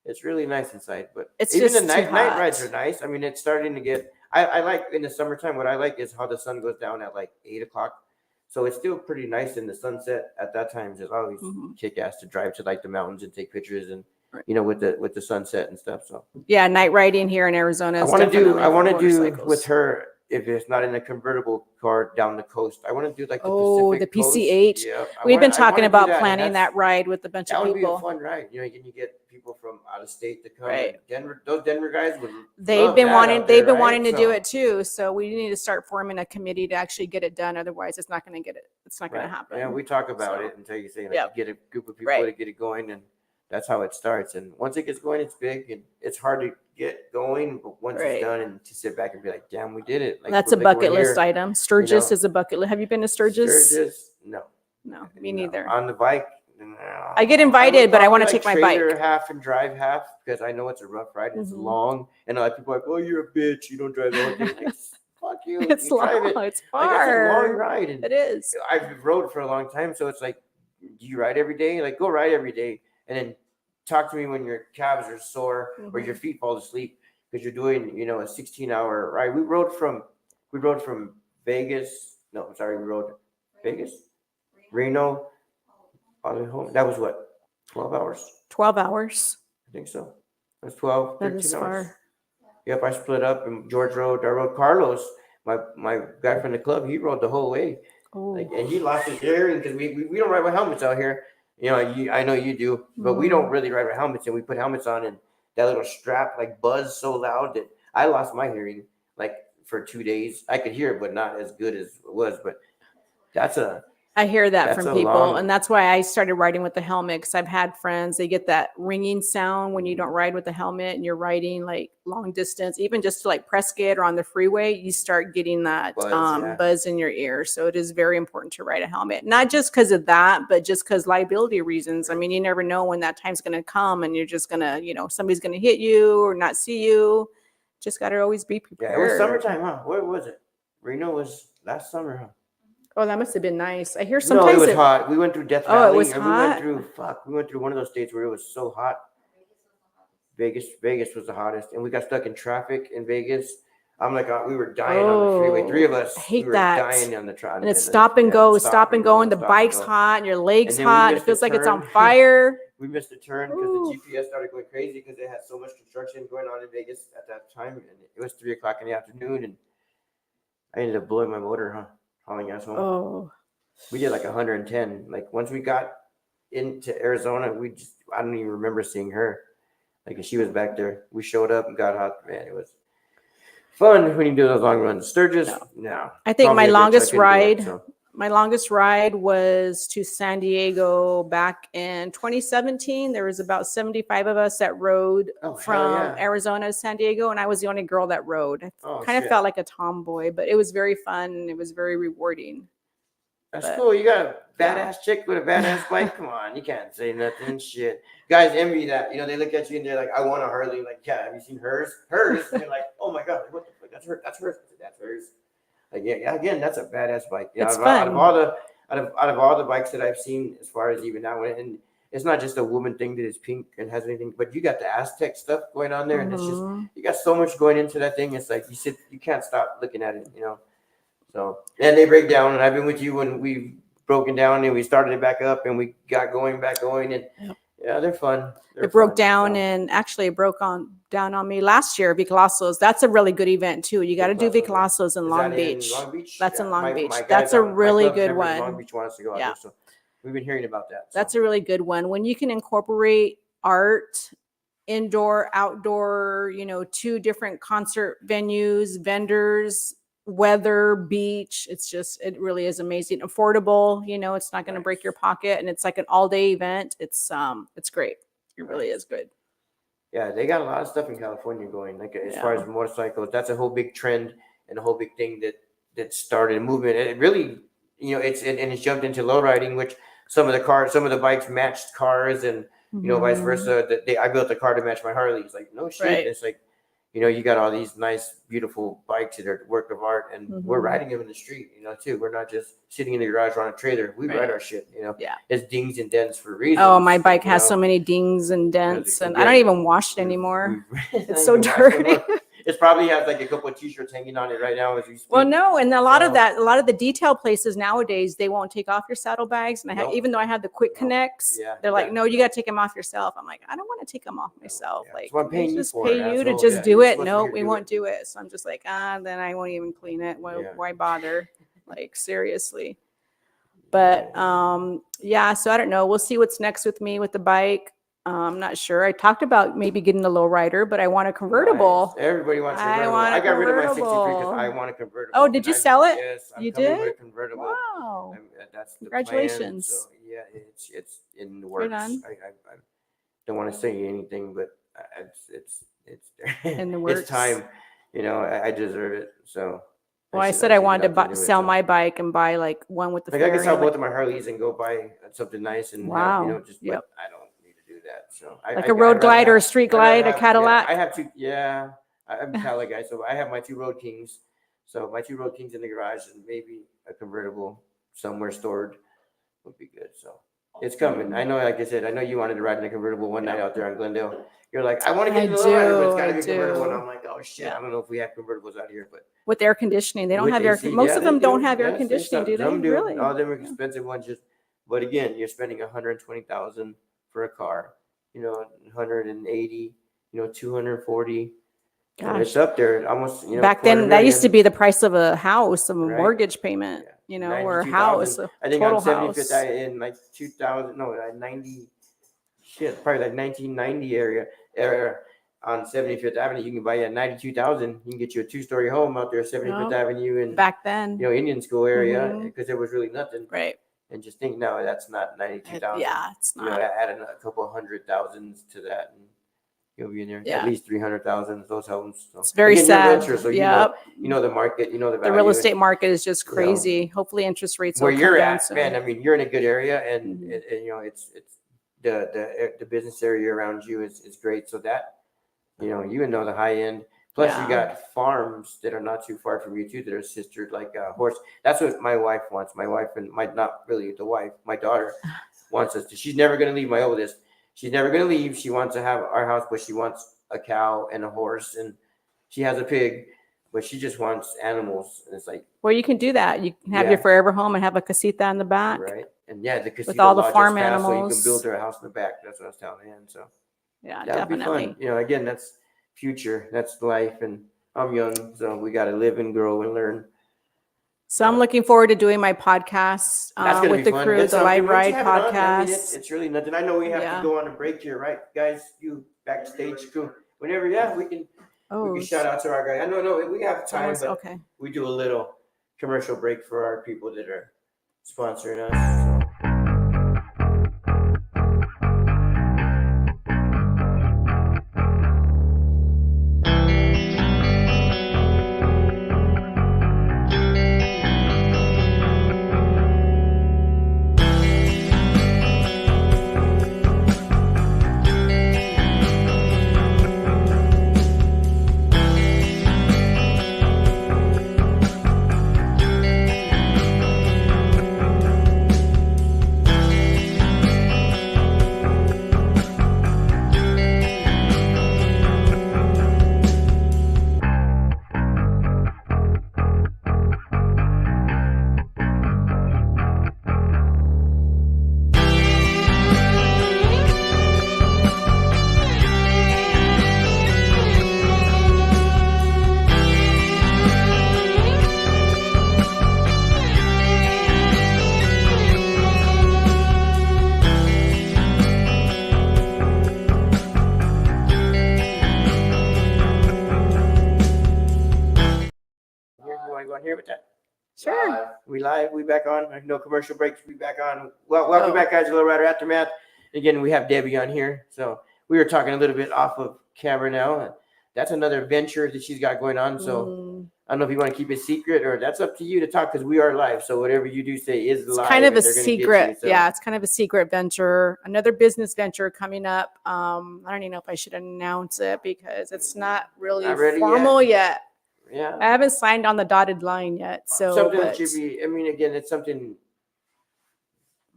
It's really nice inside, but It's even just the too night hot. rides are nice. I mean, it's starting to get. I like in the summertime. What I like is how the sun goes down at like 8 o'clock, so it's still pretty nice in the sunset at that time. It's always kick ass to drive to like the mountains and take pictures and Right. you know with the sunset and stuff. So yeah, night riding here in Arizona I is want to do. definitely I want to for do motorcycles. with her. If it's not in a convertible car down the coast, I want to do like the Oh, Pacific the coast. PC8. Yeah, We've been I talking wanna do about that, and planning that's- that ride with a bunch That of would be a people. fun ride. You know, you get people from out of state to come. Right. And Denver, those Denver guys would. They've love been that wanting out there, they've been right? wanting to do So- it too. So we need to start forming a committee to actually get it done. Otherwise, it's not going to it's not going Right. to happen. Yeah, we talk about So, it until you say like yeah. you get a group of people Right. to get it going, and that's how it starts. And once it gets going, it's big, and it's hard to get going. But once Right. it's done, and to sit back and be like, "Damn, we did it!" Like That's a we're bucket list here. item. Sturgis know. is a bucket list. Have you been to Sturgis? Sturgis, no, No, me no. neither. On the bike, no. I get invited, would but I wanna probably, take my bike. trailer half and drive half because I know it's a rough ride. And It's Mhm. long, and a lot of people are like, "Oh, you're a bitch. You don't drive the whole thing." Like, fuck you. It's you long. drive it. It's Like, it's a long far. ride, and It is. I've rode for a long time, so it's like, do you ride every day? Like, go ride every day, and then talk to me when your calves are sore or your feet fall asleep because you're doing, you know, a 16-hour ride. We rode from Vegas. No, sorry, we rode Vegas, Reno, all the way home. That was what, 12 hours? 12 hours. I think so. It was 12, That 13 is hours. far. Yep, I split up, and George rode. I rode Carlos, my guy from the club. He rode the whole way. Oh, Like, and he lost his hearing because we don't ride with helmets out here. You know, I know you do, but we don't really ride with helmets, and we put helmets on, and that little strap like buzzed so loud that I lost my hearing like for 2 days. I could hear it, but not as good as it was. But that's a I hear that That's from a people, long- and that's why I started riding with the helmet, because I've had friends, they get that ringing sound when you don't ride with the helmet and you're riding like long distance, even just to like Prescott or on the freeway, you start getting that Buzz, buzz in your ear. So it is very important to ride a helmet, not just because of that, but just because liability reasons. I mean, you never know when that time's going to come and you're just going to, somebody's going to hit you or not see you. Just got to always be prepared. Yeah, it was summertime, huh? Where was it? Reno was last summer, huh? Oh, that must have been nice. I hear No, sometimes it was hot. We went through Death Oh, it Valley. was and hot? We went through one of those states where it was so hot. Vegas was the hottest, and we got stuck in traffic in Vegas. I'm like, we were dying on the freeway. Three of us, I hate we were that. dying on the traffic. And it's stop and go, and the bike's hot, and your leg's And then we hot. It missed a feels like it's on turn. fire. We missed a turn because Ooh. the GPS started going crazy because they had so much construction going on in Vegas at that time, and it was 3:00 in the afternoon, and I ended up blowing my motor, hauling us home. Oh, We did like 110. Like once we got into Arizona, I don't even remember seeing her. Like she was back there. We showed up and got hot. Man, it was fun when you do those long runs. Sturgis, no. I think my Probably a bitch. I longest couldn't do it, ride, so. my longest ride was to San Diego back in 2017. There was about 75 of us that rode Oh, hell from yeah. Arizona to San Diego, and I was the only girl that rode. I Oh, kind of shit. felt like a tomboy, but it was very fun and it was very rewarding. That's But- cool. You got a badass chick with a badass bike. Come on, you can't say nothing. Shit, guys envy that. They look at you and they're like, "I want a Harley." Like, yeah, have you seen hers? Hers. And they're like, "Oh my god, what the fuck? That's her. That's hers. That's hers." Like, yeah. Again, that's a badass bike. It's out of fun. out of all the bikes that I've seen, as far as even that one, and it's not just a woman thing that is pink and has anything, but you got the Aztec stuff going on there, and it's just you got so much going into that thing. It's like you can't stop looking at it. So, and they break down, and I've been with you when we've broken down and we started it back up and we got back going, and yeah, they're fun. It broke down, and actually it broke down on me last year. Vicalazos, that's a really good event too. You got to do Vicalazos in Long Beach. That's in Long Beach. That's a really good one. Long Beach wants to go out there, so we've been hearing about that. That's a really good one. When you can incorporate art, indoor, outdoor, 2 different concert venues, vendors, weather, beach, it really is amazing. Affordable, it's not going to break your pocket, and it's like an all-day event. It's great. It really is good. Yeah, they got a lot of stuff in California going. Like as far as motorcycles, that's a whole big trend and a whole big thing that started a movement. And it really, it's jumped into low riding, which some of the bikes matched cars, and vice versa. I built a car to match my Harley. It's like, no shit. Right. It's like, you got all these nice, beautiful bikes that are work of art, and we're riding them in the street, too. We're not just sitting in the garage on a trailer. We ride our shit, Yeah. It's dings and dents for reasons. Oh, my bike has so many dings and dents, and I don't even wash it anymore. It's so dirty. It probably has like a couple of t-shirts hanging on it right now as we speak. Well, no, and a lot of the detail places nowadays, they won't take off your saddlebags. And even though I have the quick connects, they're like, no, you got to take them off yourself. I'm like, I don't want to take them off myself. Like, I'm paying just you pay you to just do it. No, we won't do it. So I'm just like, then I won't even clean it. Why bother? Like, seriously. But so I don't know. We'll see what's next with me with the bike. I'm not sure. I talked about maybe getting the Lowrider, but I want a convertible. Nice. Everybody wants a convertible. I got rid of my 63 because I want a convertible. Oh, did you sell it? Yes, you did. With a convertible. Wow! That's the Congratulations. Plan. So yeah, it's in the works. I don't want to say anything, but it's in the works. It's time. I deserve it. So. Well, I said I wanted to sell my bike and buy like one with the. I can sell both of my Harleys and go buy something nice and wow. But I don't need to do that. So like a road glide or a street glide, a Cadillac. I have 2. Yeah, I'm a Cadillac guy, so I have my 2 Road Kings. So my 2 Road Kings in the garage, and maybe a convertible somewhere stored would be good. So it's coming. I know, like I said, I know you wanted to ride in a convertible one night out there on Glendale. You're like, I want to get in the Lowrider, but it's got to be convertible. And I'm like, oh shit, I don't know if we have convertibles out here, but with air conditioning, they don't have air. Most of them don't have air conditioning, do they? Some do. Really? All of them are expensive ones. But again, you're spending $120,000 for a car. 180. 240. Gosh. It's up there almost. Back then, that used to be the price of a house, of a mortgage payment. Or a house. I think on 75th in like 2000. No, 90. Shit, probably like 1990 area on 75th Avenue. You can buy at 92,000. You can get you a 2-story home out there, 75th Avenue, and back then, Indian School area, because there was really nothing. Right. And just think, no, that's not 92,000. Yeah, it's You know, not. add a couple hundred thousands to that, and you'll be in there. Yeah. At least 300,000. Those homes. So, It's very again, you're a sad. realtor, so Yep. you know the market, you know the The value. real estate market is just you know, crazy. Hopefully interest rates where will you're come down at, soon. man. I mean, you're in a good area, and, Mhm. you know it's the business area around you is great. So that, you know the high end. Plus, you Yeah. got farms that are not too far from you too that are sistered, like horse. That's what my wife wants. My wife and not really the wife, my daughter wants us to. She's never going to leave. My oldest, she's never going to leave. She wants to have our house, but she wants a cow and a horse, and she has a pig, but she just wants animals. And it's like, Well, you can do that. You can have Yeah. your forever home and have a casita in the back. right, and yeah, the casita all the law just farm passed, so you animals. can build her a house in the back. That's what I was telling him. So Yeah, that would be definitely. fun. You know, again, that's future. That's life, and I'm young, so we got to live and grow and learn. So I'm looking forward to doing my podcast That's gonna with be the fun. crew, It's the something. Live Once you Ride have it on, I mean, podcast. it's really nothing. I know we have Yeah. to go on a break here, right, guys? You backstage crew. Whenever, yeah, we can shout out to our guy. I know, no, we have time, but Okay. we do a little commercial break for our people that are sponsoring us. So. You want to go on here with that? Sure. We live. We back on. No commercial breaks. We back on. Well, welcome back, guys. Lowrider Aftermath. Again, we have Debbie on here. So we were talking a little bit off of camera now. And that's another venture that she's got going on. So I don't know if you want to keep it secret or that's up to you to talk because we are live. So whatever you do say is It's live. kind of and a they're gonna get secret. you, so. Yeah, it's kind of a secret venture. Another business venture coming up. I don't even know if I should announce it because it's not really Not ready formal yet. Yeah. I haven't signed on the dotted line yet. So Something but- that should be, I mean, again, it's something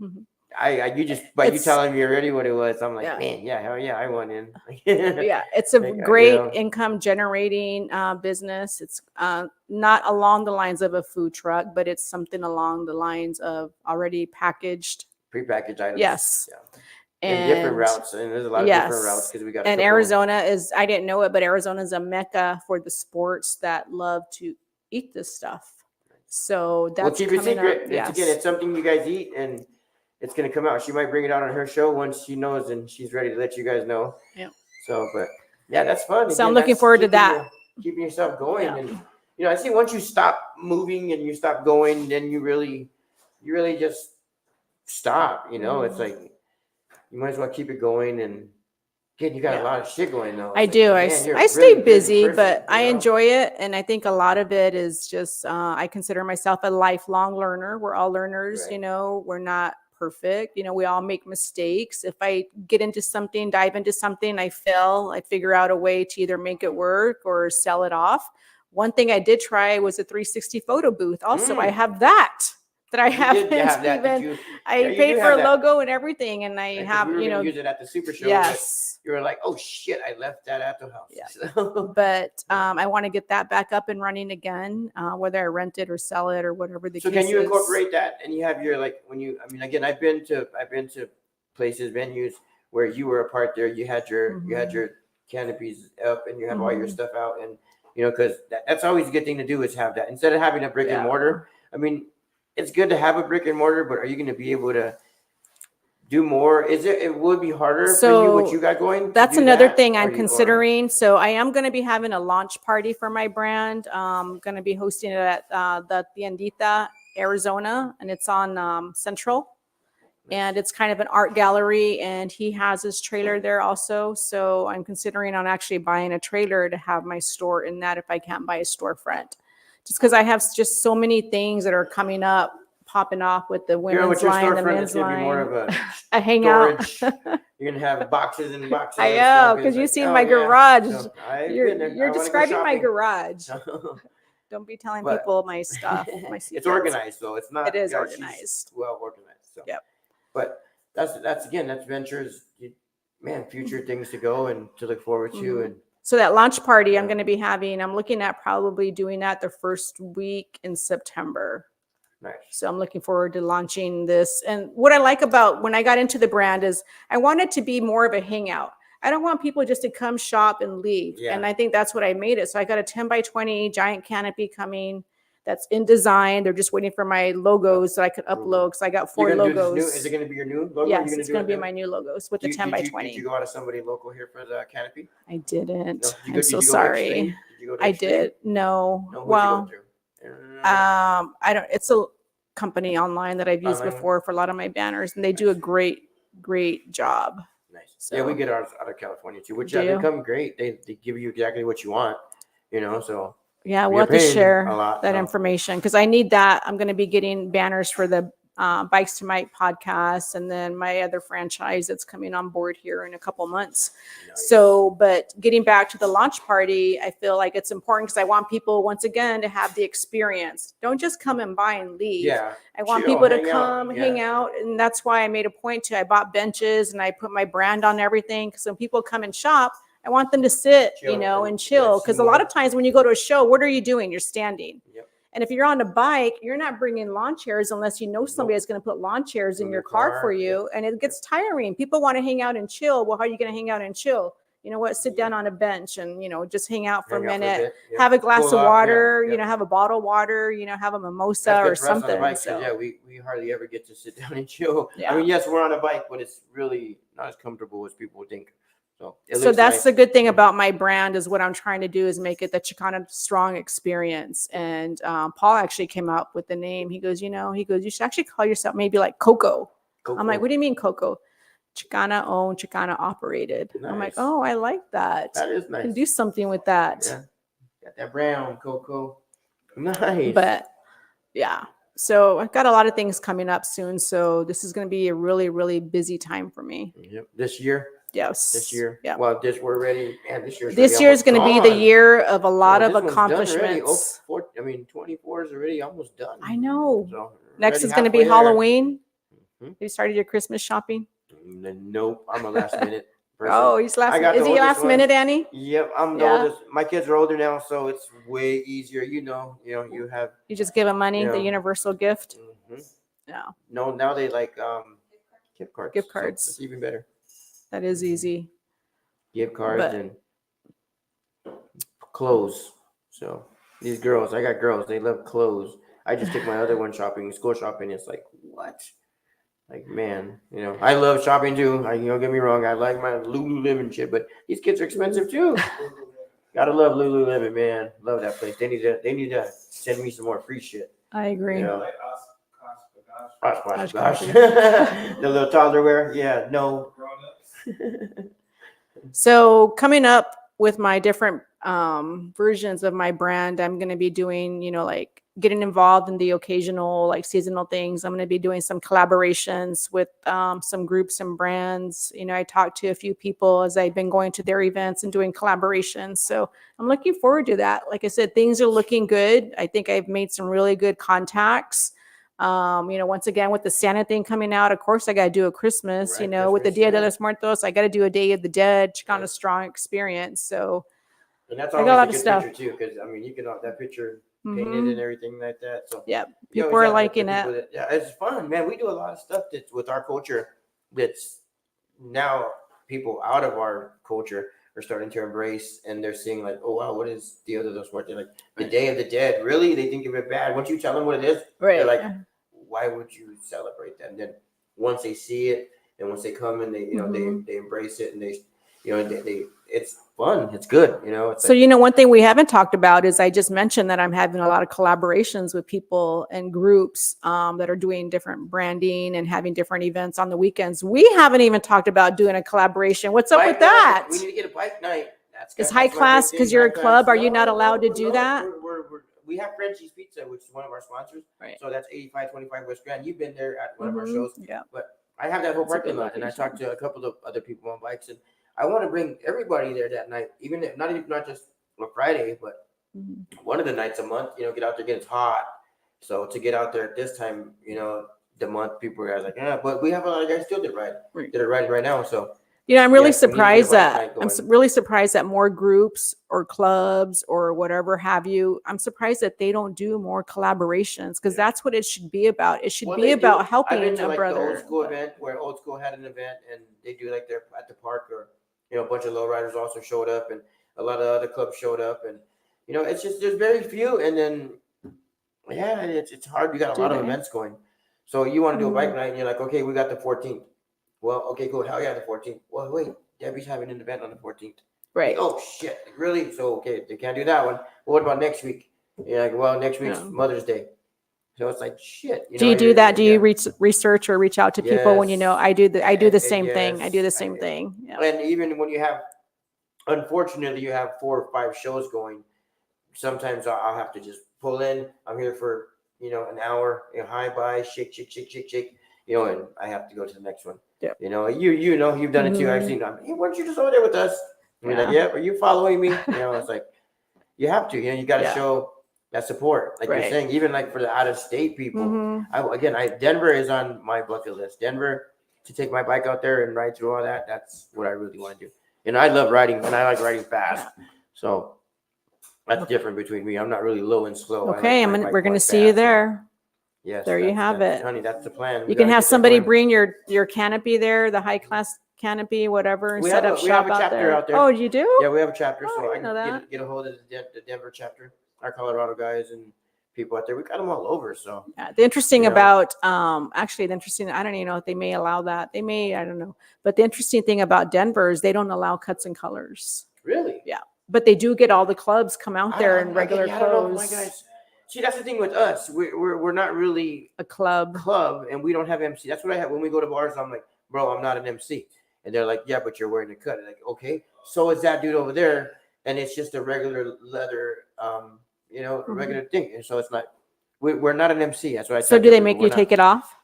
Mhm. you just by you It's- telling me already what it was, I'm like, Yeah. man, yeah, hell yeah, I want in. Yeah, it's a Like, great you know. income generating business. It's not along the lines of a food truck, but it's something along the lines of already packaged. Prepackaged items. Yes. Yeah. And different routes, and there's a lot of different routes because we got. And Arizona is, I didn't know it, but Arizona is a mecca for the sports that love to eat this stuff. So that's We'll keep it coming secret. up. It's, Yes. again, it's something you guys eat, and it's gonna come out. She might bring it out on her show once she knows, and she's ready to let you guys know. Yeah. So, but yeah, that's fun. So I'm Again, looking that's forward to keeping that. Keeping yourself going, Yeah. and I see once you stop moving and you stop going, then you really just stop. It's like you might as well keep it going, and again, you got a lot of shit going though. I It's do. like, man, you're a I really stay busy, person, but I enjoy it. And I think a lot of it is just, I consider myself a lifelong learner. We're all learners, Right. we're not perfect. We all make mistakes. If I get into something, dive into something, I fail, I figure out a way to either make it work or sell it off. One thing I did try was a 360 photo booth. Also, I have that I You haven't did have that. Did even, you? I Yeah, you paid do for a have that. logo and everything. And I Right, 'cause have, we were gonna use it at the Super Show. yes. But you were like, oh shit, I left that at the house. Yeah. So, But I want to get that back up and running again, whether I rent it or sell it or whatever the so case can you is. incorporate that? And you have your again, I've been to places, venues where you were a part there. You had your canopies up and you have all your stuff out, and because that's always a good thing to do is have that instead of having a brick and mortar. I mean, it's good to have a brick and mortar, but are you going to be able to do more? It would be harder for you what you got going. That's to do another that, thing or I'm you- or- considering. So I am going to be having a launch party for my brand. I'm going to be hosting it at the Tiendita Arizona, and it's on Central. And it's kind of an art gallery, and he has his trailer there also. So I'm considering on actually buying a trailer to have my store in that if I can't buy a storefront. Just because I have just so many things that are coming up, popping off with the Girl, with women's your line, the storefront, men's it's gonna be more of line, a a hangout. storage. You're gonna have boxes and boxes. I of know, stuff. because It's you like, see oh, my yeah. garage. So, I've You're been there. I wanna go describing my shopping. garage. Don't be telling But- people my stuff. My It's secrets. organized though. It's not. It is yeah, she's organized. well organized. So. Yep. But that's again, that's ventures. Man, future things to go and to look forward to. Mhm. And So that launch party I'm Yeah. going to be having, I'm looking at probably doing that the first week in September. nice. So I'm looking forward to launching this. And what I like about when I got into the brand is I want it to be more of a hangout. I don't want people just to come shop and leave. Yeah. And I think that's what I made it. So I got a 10 by 20 giant canopy coming that's in design. They're just waiting for my logos that I could upload because I got 4 You're gonna do logos. this new, is it going to be your new logo? Yes, You're gonna it's do going it to be now? my new logos with the Did 10 by you- 20. Did you go out to somebody local here for the canopy? I didn't. No? I'm so Did you go to sorry. Extreme? Did you go to I Extreme? did. No. No, who'd Well, you go through? I don't. It's a company online that I've used Online? before for a lot of my banners, and they do a great job. Nice. Yeah, we So- get ours out of California too, which Do they you? come great. They give you exactly what you want, so Yeah, You're we'll have to paying share a lot, that so. information because I need that. I'm going to be getting banners for the Bikes to Mike podcast, and then my other franchise that's coming on board here in a couple months. Nice. So, but getting back to the launch party, I feel like it's important because I want people, once again, to have the experience. Don't just come and buy and leave. Yeah, I want chill, people to hang out, come, hang yeah. out. And that's why I made a point to, I bought benches and I put my brand on everything. Because when people come and shop, I want them to sit, Chill and and chill. see Because a lot more. of times when you go to a show, what are you doing? You're standing. Yep. And if you're on a bike, you're not bringing lawn chairs unless you know somebody Nope. is going to put lawn chairs in In your the car car, for you. And it gets tiring. People want to hang out and chill. Well, how are you going to hang out and chill? You know what? Sit down on a bench and, just hang out for Hang a out minute. bit, yeah. Have a glass Cool of off, water, yeah. have a bottle of water, have a mimosa That's or good for us on the something. bike, 'cause, So, yeah, we hardly ever get to sit down and chill. Yeah. I mean, yes, we're on a bike, but it's really not as comfortable as people think. So, it so looks that's nice. the good thing about my brand is what I'm trying to do is make it the Chicana strong experience. And Paul actually came up with the name. He goes, you should actually call yourself maybe like Coco. I'm like, what do you mean Coco? Chicana owned, Chicana operated. I'm like, Nice. oh, I like that. That is I nice. can do something with that. Yeah. Got that brown cocoa. Nice. But yeah, so I've got a lot of things coming up soon. So this is going to be a really, really busy time for me. Yep. This year. Yes. This year. Yeah. Well, we're ready. And this year's This already year is going to almost be the gone. year of a lot Oh, of this one's done already. accomplishments. 24 is already almost done. I know. So, Next already is going to be halfway there. Halloween. Mhm. Have you started your Christmas shopping? Nope. I'm a last minute person. Oh, he's last. I got Is the he oldest last one. minute, Annie? Yep, I'm the Yeah. oldest. My kids are older now, so it's way easier. You have. You just give him money, the Yeah. universal gift. Mhm. No, No, now they like gift cards. Gift so cards. it's even better. that is easy. Gift cards But- and clothes. So these girls, I got girls. They love clothes. I just took my other one shopping, school shopping. It's like what? Like man, I love shopping too. Don't get me wrong. I like my Lululemon shit, but these kids are expensive too. Gotta love Lululemon, man. Love that place. They need to send me some more free shit. I agree. Yeah. Like Gosh. Gosh. The little toddler wear. Yeah, no. So coming up with my different versions of my brand, I'm going to be doing, like getting involved in the occasional, like seasonal things. I'm going to be doing some collaborations with some groups and brands. I talked to a few people as I've been going to their events and doing collaborations. So I'm looking forward to that. Like I said, things are looking good. I think I've made some really good contacts. Once again, with the Santa thing coming out, of course, I got to do a Christmas, Right, with the Christmas, Dia de yeah. los Muertos, I got to do a Day of the Dead, Chicana Yeah. strong experience. So, And that's I got always a lot a of good stuff. picture too, because you can that picture painted mhm. and everything like that. So Yeah, you people always are have the liking people it. yeah, it's fun, man. We do a lot of stuff that's with our culture that's now people out of our culture are starting to embrace, and they're seeing like, oh wow, what is Dia de los Muertos? Like the Day of the Dead. Really, they think of it bad. Once you tell them what it is, Right. they're like, why would you celebrate that? And then once they see it, and once they come and they Mhm. they embrace it, and they fun. It's good. You know, it's So, one thing we haven't talked about is I just mentioned that I'm having a lot of collaborations with people and groups that are doing different branding and having different events on the weekends. We haven't even talked about doing a collaboration. What's up bike with night. that? We need to get a bike night. Is high class because you're a club? Are you not allowed to do that? We have Frenchie's Pizza, which is one of our sponsors. Right. So that's 8525 West Grand. You've been there at one of our Mhm. shows. Yeah. But I have that whole It's a parking good lot, and I location. talked to a couple of other people on bikes, and I want to bring everybody there that night, even if not just on Friday, but Mhm. one of the nights a month. You know, get out there, it's hot. So to get out there at this time, the month, people are like, yeah, but we have a lot of guys still that ride. Right. That are riding right now. So I'm really yes, we need to get a surprised bike that night going. really surprised that more groups or clubs or whatever have you. I'm surprised that they don't do more collaborations because that's what it should be about. It should Well, be they do. about I've helping been to a like brother. the old school but- event where old school had an event, and they do like they're at the park, or a bunch of lowriders also showed up, and a lot of other clubs showed up, and it's just there's very few, and then yeah, it's hard. You got a lot of events going, so you want to do a bike night, and you're like, okay, we got the 14th. Well, okay, cool. Hell yeah, the 14th. Well, wait, Debbie's having an event on the 14th. Right. Oh shit, really? So okay, they can't do that one. Well, what about next week? You're like, well, next week's Yeah. Mother's Day. So it's like shit. Do you do that? Do you research or reach out to people when Yes. I do the same Yes, thing. I do the same I- thing. Yeah. And even when you have, unfortunately, you have 4 or 5 shows going, sometimes I'll have to just pull in. I'm here for, an hour, hi, bye, shake, shake, shake, shake, shake, and I have to go to the next one. Yeah. You've done it too. I've seen, hey, weren't you just over there with us? And we're like, yeah, are you following me? It's like, you have to, you got to show that support. Like you're saying, even like for the out of state people. Mhm. Denver is on my bucket list. Denver, to take my bike out there and ride through all that. That's what I really want to do. I love riding, and I like riding fast. So that's different between me. I'm not really low and slow. Okay, we're going to see you there. Yes. There you have it. Honey, that's the plan. You can have somebody bring your canopy there, the high class canopy, whatever, and set up we have shop a chapter out there. Oh, you do? Yeah, we have a chapter, Oh, so I I didn't know can that. get a hold of the Denver chapter. Our Colorado guys and people out there. We got them all over. So Yeah, the interesting Yeah. about actually the interesting, I don't even know if they may allow that. They may, I don't know. But the interesting thing about Denver is they don't allow cuts and colors. really, Yeah. But they do get all the clubs come out there in I regular don't know if clothes. my guys. See, that's the thing with us. We're not really A club. and we don't have MC. That's what I have when we go to bars. I'm like, bro, I'm not an MC, and they're like, yeah, but you're wearing a cut. I'm like, okay, so is that dude over there, and it's just a regular leather, a regular thing, and so it's not. We're not an MC. That's what I. So do they make you take it off?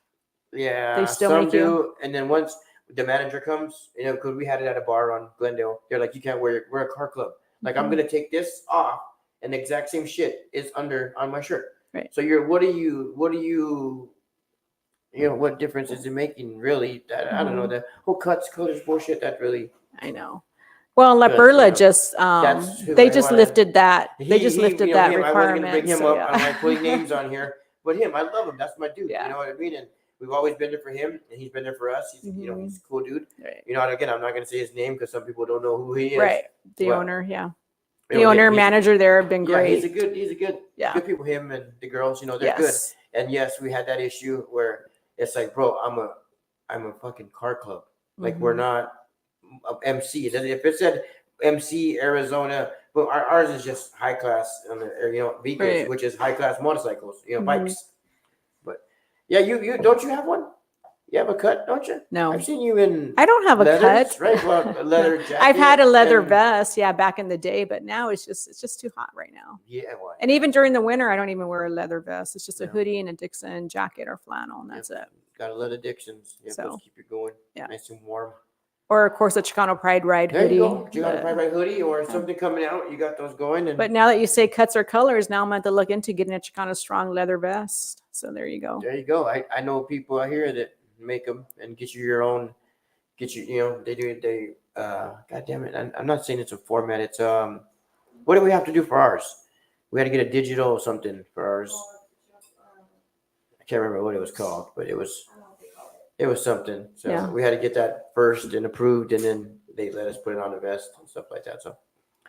Yeah, They still some make you? do, and then once the manager comes, because we had it at a bar on Glendale, they're like, you can't wear it. We're a car club. Like I'm gonna take this off, and the exact same shit is under on my shirt. Right. So what difference is it making really? That I don't know, the whole cuts colors bullshit. That really I know. Well, La Because, Perla just that's who they I just wanna- lifted that. They just lifted that him, I wasn't gonna requirement. bring him so, up. yeah. I don't like putting names on here, but him, I love him. That's my dude. Yeah. You know what I mean? And we've always been there for him, and he's been there for us. He's he's a cool dude. Right. And again, I'm not gonna say his name because some people don't know who he is. Right. The But, owner, yeah. you The know, owner, he's- manager there have been Yeah, great. he's a good Yeah. good people. Him and the girls, they're good. Yes. And yes, we had that issue where it's like, bro, I'm a fucking car club. Like we're not a MC. If it said MC Arizona, but ours is just high class, vehicles, Right. which is high class motorcycles, bikes. But yeah, you don't you have one? You have a cut, don't you? No. I've seen you in. I don't have a leathers, cut. right? Well, a leather jacket. I've had a leather and- vest, back in the day, but now it's just too hot right now. Yeah, well, And even during the winter, I don't even wear a leather vest. It's just a Yeah. hoodie and a Dixon jacket or flannel, and that's it. got a leather Dixons. Yeah, So, those keep you going. yeah. Nice and warm. Or of course a Chicano Pride Ride There hoodie. you go. You got a but- Pride Ride hoodie or something coming out. You got those going. And But now that you say cuts or colors, now I'm going to look into getting a Chicano Strong leather vest. So there you go. there you go. I know people out here that make them and get you your own. They do it. God damn it. I'm not saying it's a format. It's what do we have to do for ours? We had to get a digital something for ours. I can't remember what it was called, but it was something. So Yeah. we had to get that first and approved, and then they let us put it on the vest and stuff like that. So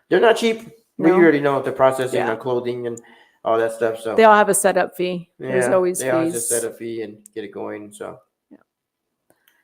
they're not cheap. No. We already know the processing Yeah. of clothing and all that stuff. So They all have a setup fee. There's always they always fees. just set a fee and get it going. So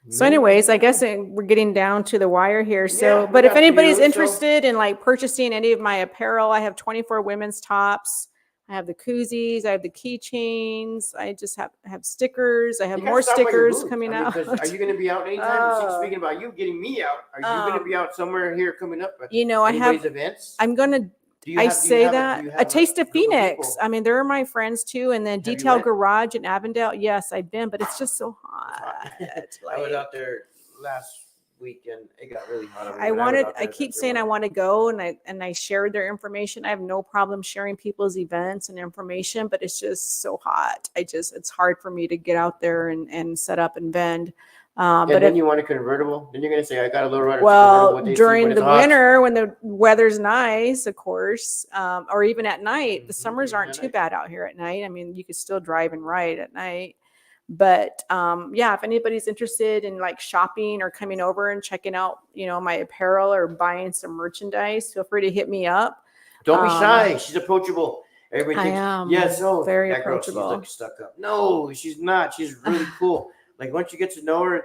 So anyways, I guess we're getting down to the wire here. So, Yeah, but we if got anybody's you, so- interested in like purchasing any of my apparel, I have 24 women's tops. I have the koozies. I have the keychains. I just have stickers. I have You gotta more stop by your stickers booth. coming I mean, out. 'cause are you going to be out anytime? Oh. Speaking about you getting me out, are you going to be out somewhere here coming up? You know, I Anybody's have. events? I'm gonna. Do you I have- do you say have that do you a have taste of group Phoenix. people? I mean, they're my friends too. And then Have you Detail went? Garage in Avondale. Yes, I've been, but it's just so hot. I was out there last weekend. It got really hot. over I when was wanted. out I there keep February. saying I want to go, and I shared their information. I have no problem sharing people's events and information, but it's just so hot. It's hard for me to get out there and set up and vend. And But then if, you want a convertible? Then you're gonna say, "I got a Lowrider well, convertible." during the hot. winter when the weather's nice, of course, or even at night, the Mhm, summers even aren't at too night. bad out here at night. I mean, you could still drive and ride at night. But yeah, if anybody's interested in like shopping or coming over and checking out, my apparel or buying some merchandise, feel free to hit me up. Don't be shy. She's approachable. Everybody I thinks, am yes, oh, very that girl, she's approachable. like stuck up. No, she's not. She's really cool. Like once you get to know her,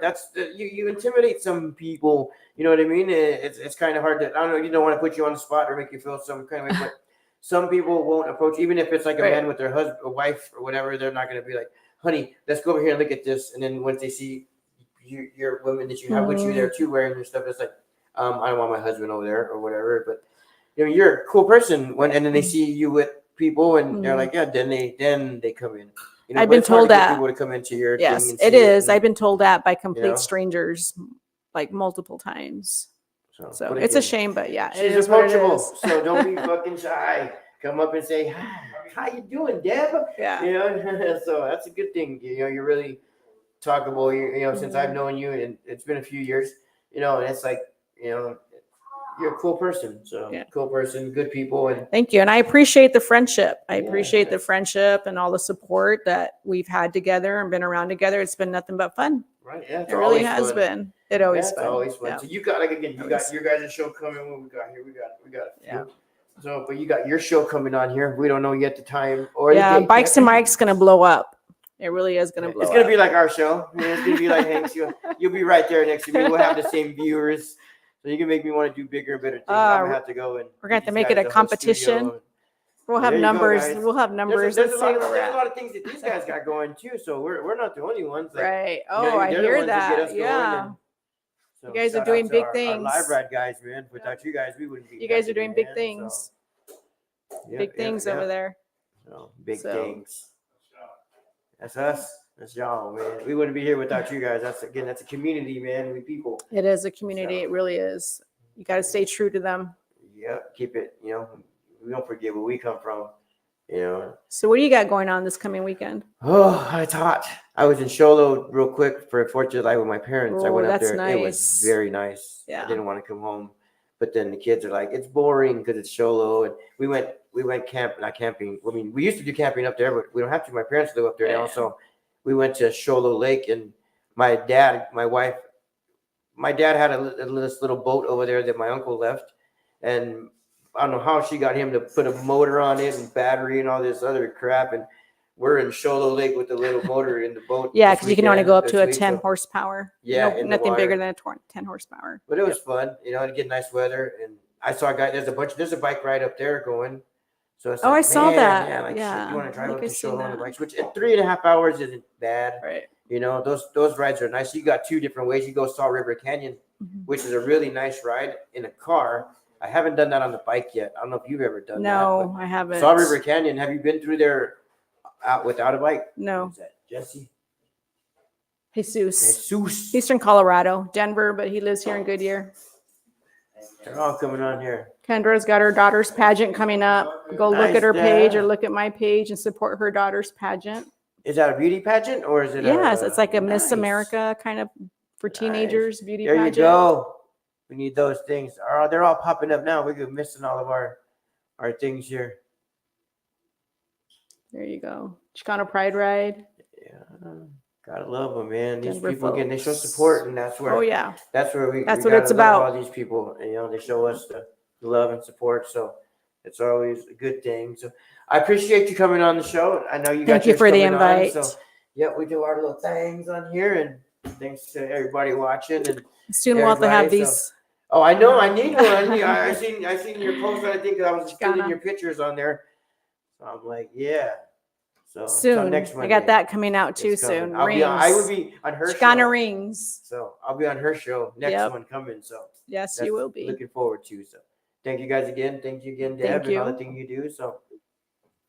you intimidate some people. You know what I mean? It's kind of hard to. I don't know. You don't want to put you on the spot or make you feel some kind of way, but some people won't approach. Even if it's like a Right. man with their husband or wife or whatever, they're not going to be like, "Honey, let's go over here and look at this." And then once they see your women that you have with you there too wearing your stuff, it's like, I don't want my husband over there or whatever. But you're a cool person and then they see you with people and they're like, yeah, then they come in. I've but been it's hard told to get that. people to come into your Yes, thing and it see is. and, I've been told that by complete know? strangers, like multiple times. So but it's a again, shame, but yeah, it she's is what it approachable, is. so don't be fucking shy. Come up and say, hi, how you doing, Deb? Yeah. So that's a good thing. You're really talkable. Since I've known you, and it's been a few years. And it's like, you're a cool person. So Yeah. cool person, good people, and Thank you. And I appreciate the friendship. I Yeah. appreciate the friendship and all the support that we've had together and been around together. It's been nothing but fun. right, yeah, it's It really always has fun. been. It always It's fun. always fun. Yeah. So you got you got Always. your guys' show coming. What we got here? We got a few. Yeah. So, but you got your show coming on here. We don't know yet the time or Yeah, the date Bikes yet. and Mike's gonna blow up. It really is gonna blow It's gonna up. be like our show. It's gonna be like Hank's. You'll be right there next to me. We'll have the same viewers. So you can make me want to do bigger and better things. I'm gonna have to go and we're gonna have to these make it guys a the whole studio. competition. We'll have There you go, numbers. guys. We'll have numbers. There's Let's a see lot, where we're there's a at. lot of things that these guys got going too. So we're not the only ones. Like, Right. you know, Oh, I they're the hear ones that get us that. going Yeah. and- so You guys are shout doing out to big our things. live ride guys, man. Without you guys, we wouldn't be. You guys are doing big man. things. So, yeah, Big things over there. So, big So. things. That's us. That's y'all, man. We wouldn't be here without you guys. That's a community, man. We people. It is a community. So. It really is. You got to stay true to them. Yeah, keep it. We don't forget where we come from. So what do you got going on this coming weekend? Oh, it's hot. I was in Sholo real quick for 4th of July with my parents. I Oh, went up that's there. It was nice. very nice. Yeah. I didn't want to come home, but then the kids are like, it's boring because it's Sholo, and we went not camping. I mean, we used to do camping up there, but we don't have to. My parents live up there now, Yeah. so we went to Sholo Lake, and my dad had this little boat over there that my uncle left, and I don't know how she got him to put a motor on it and battery and all this other crap. And we're in Sholo Lake with the little motor in the boat. Yeah, this because you can only weekend, go up this to a week, 10 so- horsepower. Yeah, Nope, in the nothing bigger water. than a 10 horsepower. But it was fun, to get nice weather. And I saw a guy. There's a bike ride up there going. So it's Oh, like, I saw man, that. Yeah, like, Yeah, shit, you want I to drive think up I to seen Sholo on the that. bikes, which in 3.5 hours isn't bad. Right. Those rides are nice. You got two different ways. You go Saw River Canyon, Mhm. which is a really nice ride in a car. I haven't done that on the bike yet. I don't know if you've ever done that. No, but I haven't. Saw River Canyon. Have you been through there out without a bike? No. Who's that? Jesse? Jesus. Jesus. He's from Colorado, Denver, but he lives here in Goodyear. They're all coming on here. Kendra's got her daughter's pageant coming up. Go look Nice, at her page or Dad. look at my page and support her daughter's pageant. Is that a beauty pageant or is it? Yes, it's like a Miss nice. America kind of for teenagers beauty There pageant. you go. We need those things. They're all popping up now. We're missing all of our things here. There you go. Chicano Pride Ride. Yeah, gotta love them, man. These Denver people again, they show folks. support, and that's where. Oh yeah. That's where we. That's we what it's gotta love about. All these people, and they show us the love and support. So it's always a good thing. So I appreciate you coming on the show. I know you. Thank got you yours for the coming on, invite. so yeah, we do our little things on here, and Thanks to everybody watching. And Soon we'll have to have everybody, these. oh, I know, I need one. I seen your post. I think I was stealing Chicana. your pictures on there. So I'm like, yeah. So Soon. next I Monday, got that coming out too it's coming. soon. I will Rings. be on her Chicana show. rings. So I'll be on her show next Yep. one coming. So Yes, that's you will be. looking forward to. So thank you guys again. Thank you again, Deb, Thank and all the you. things you do. So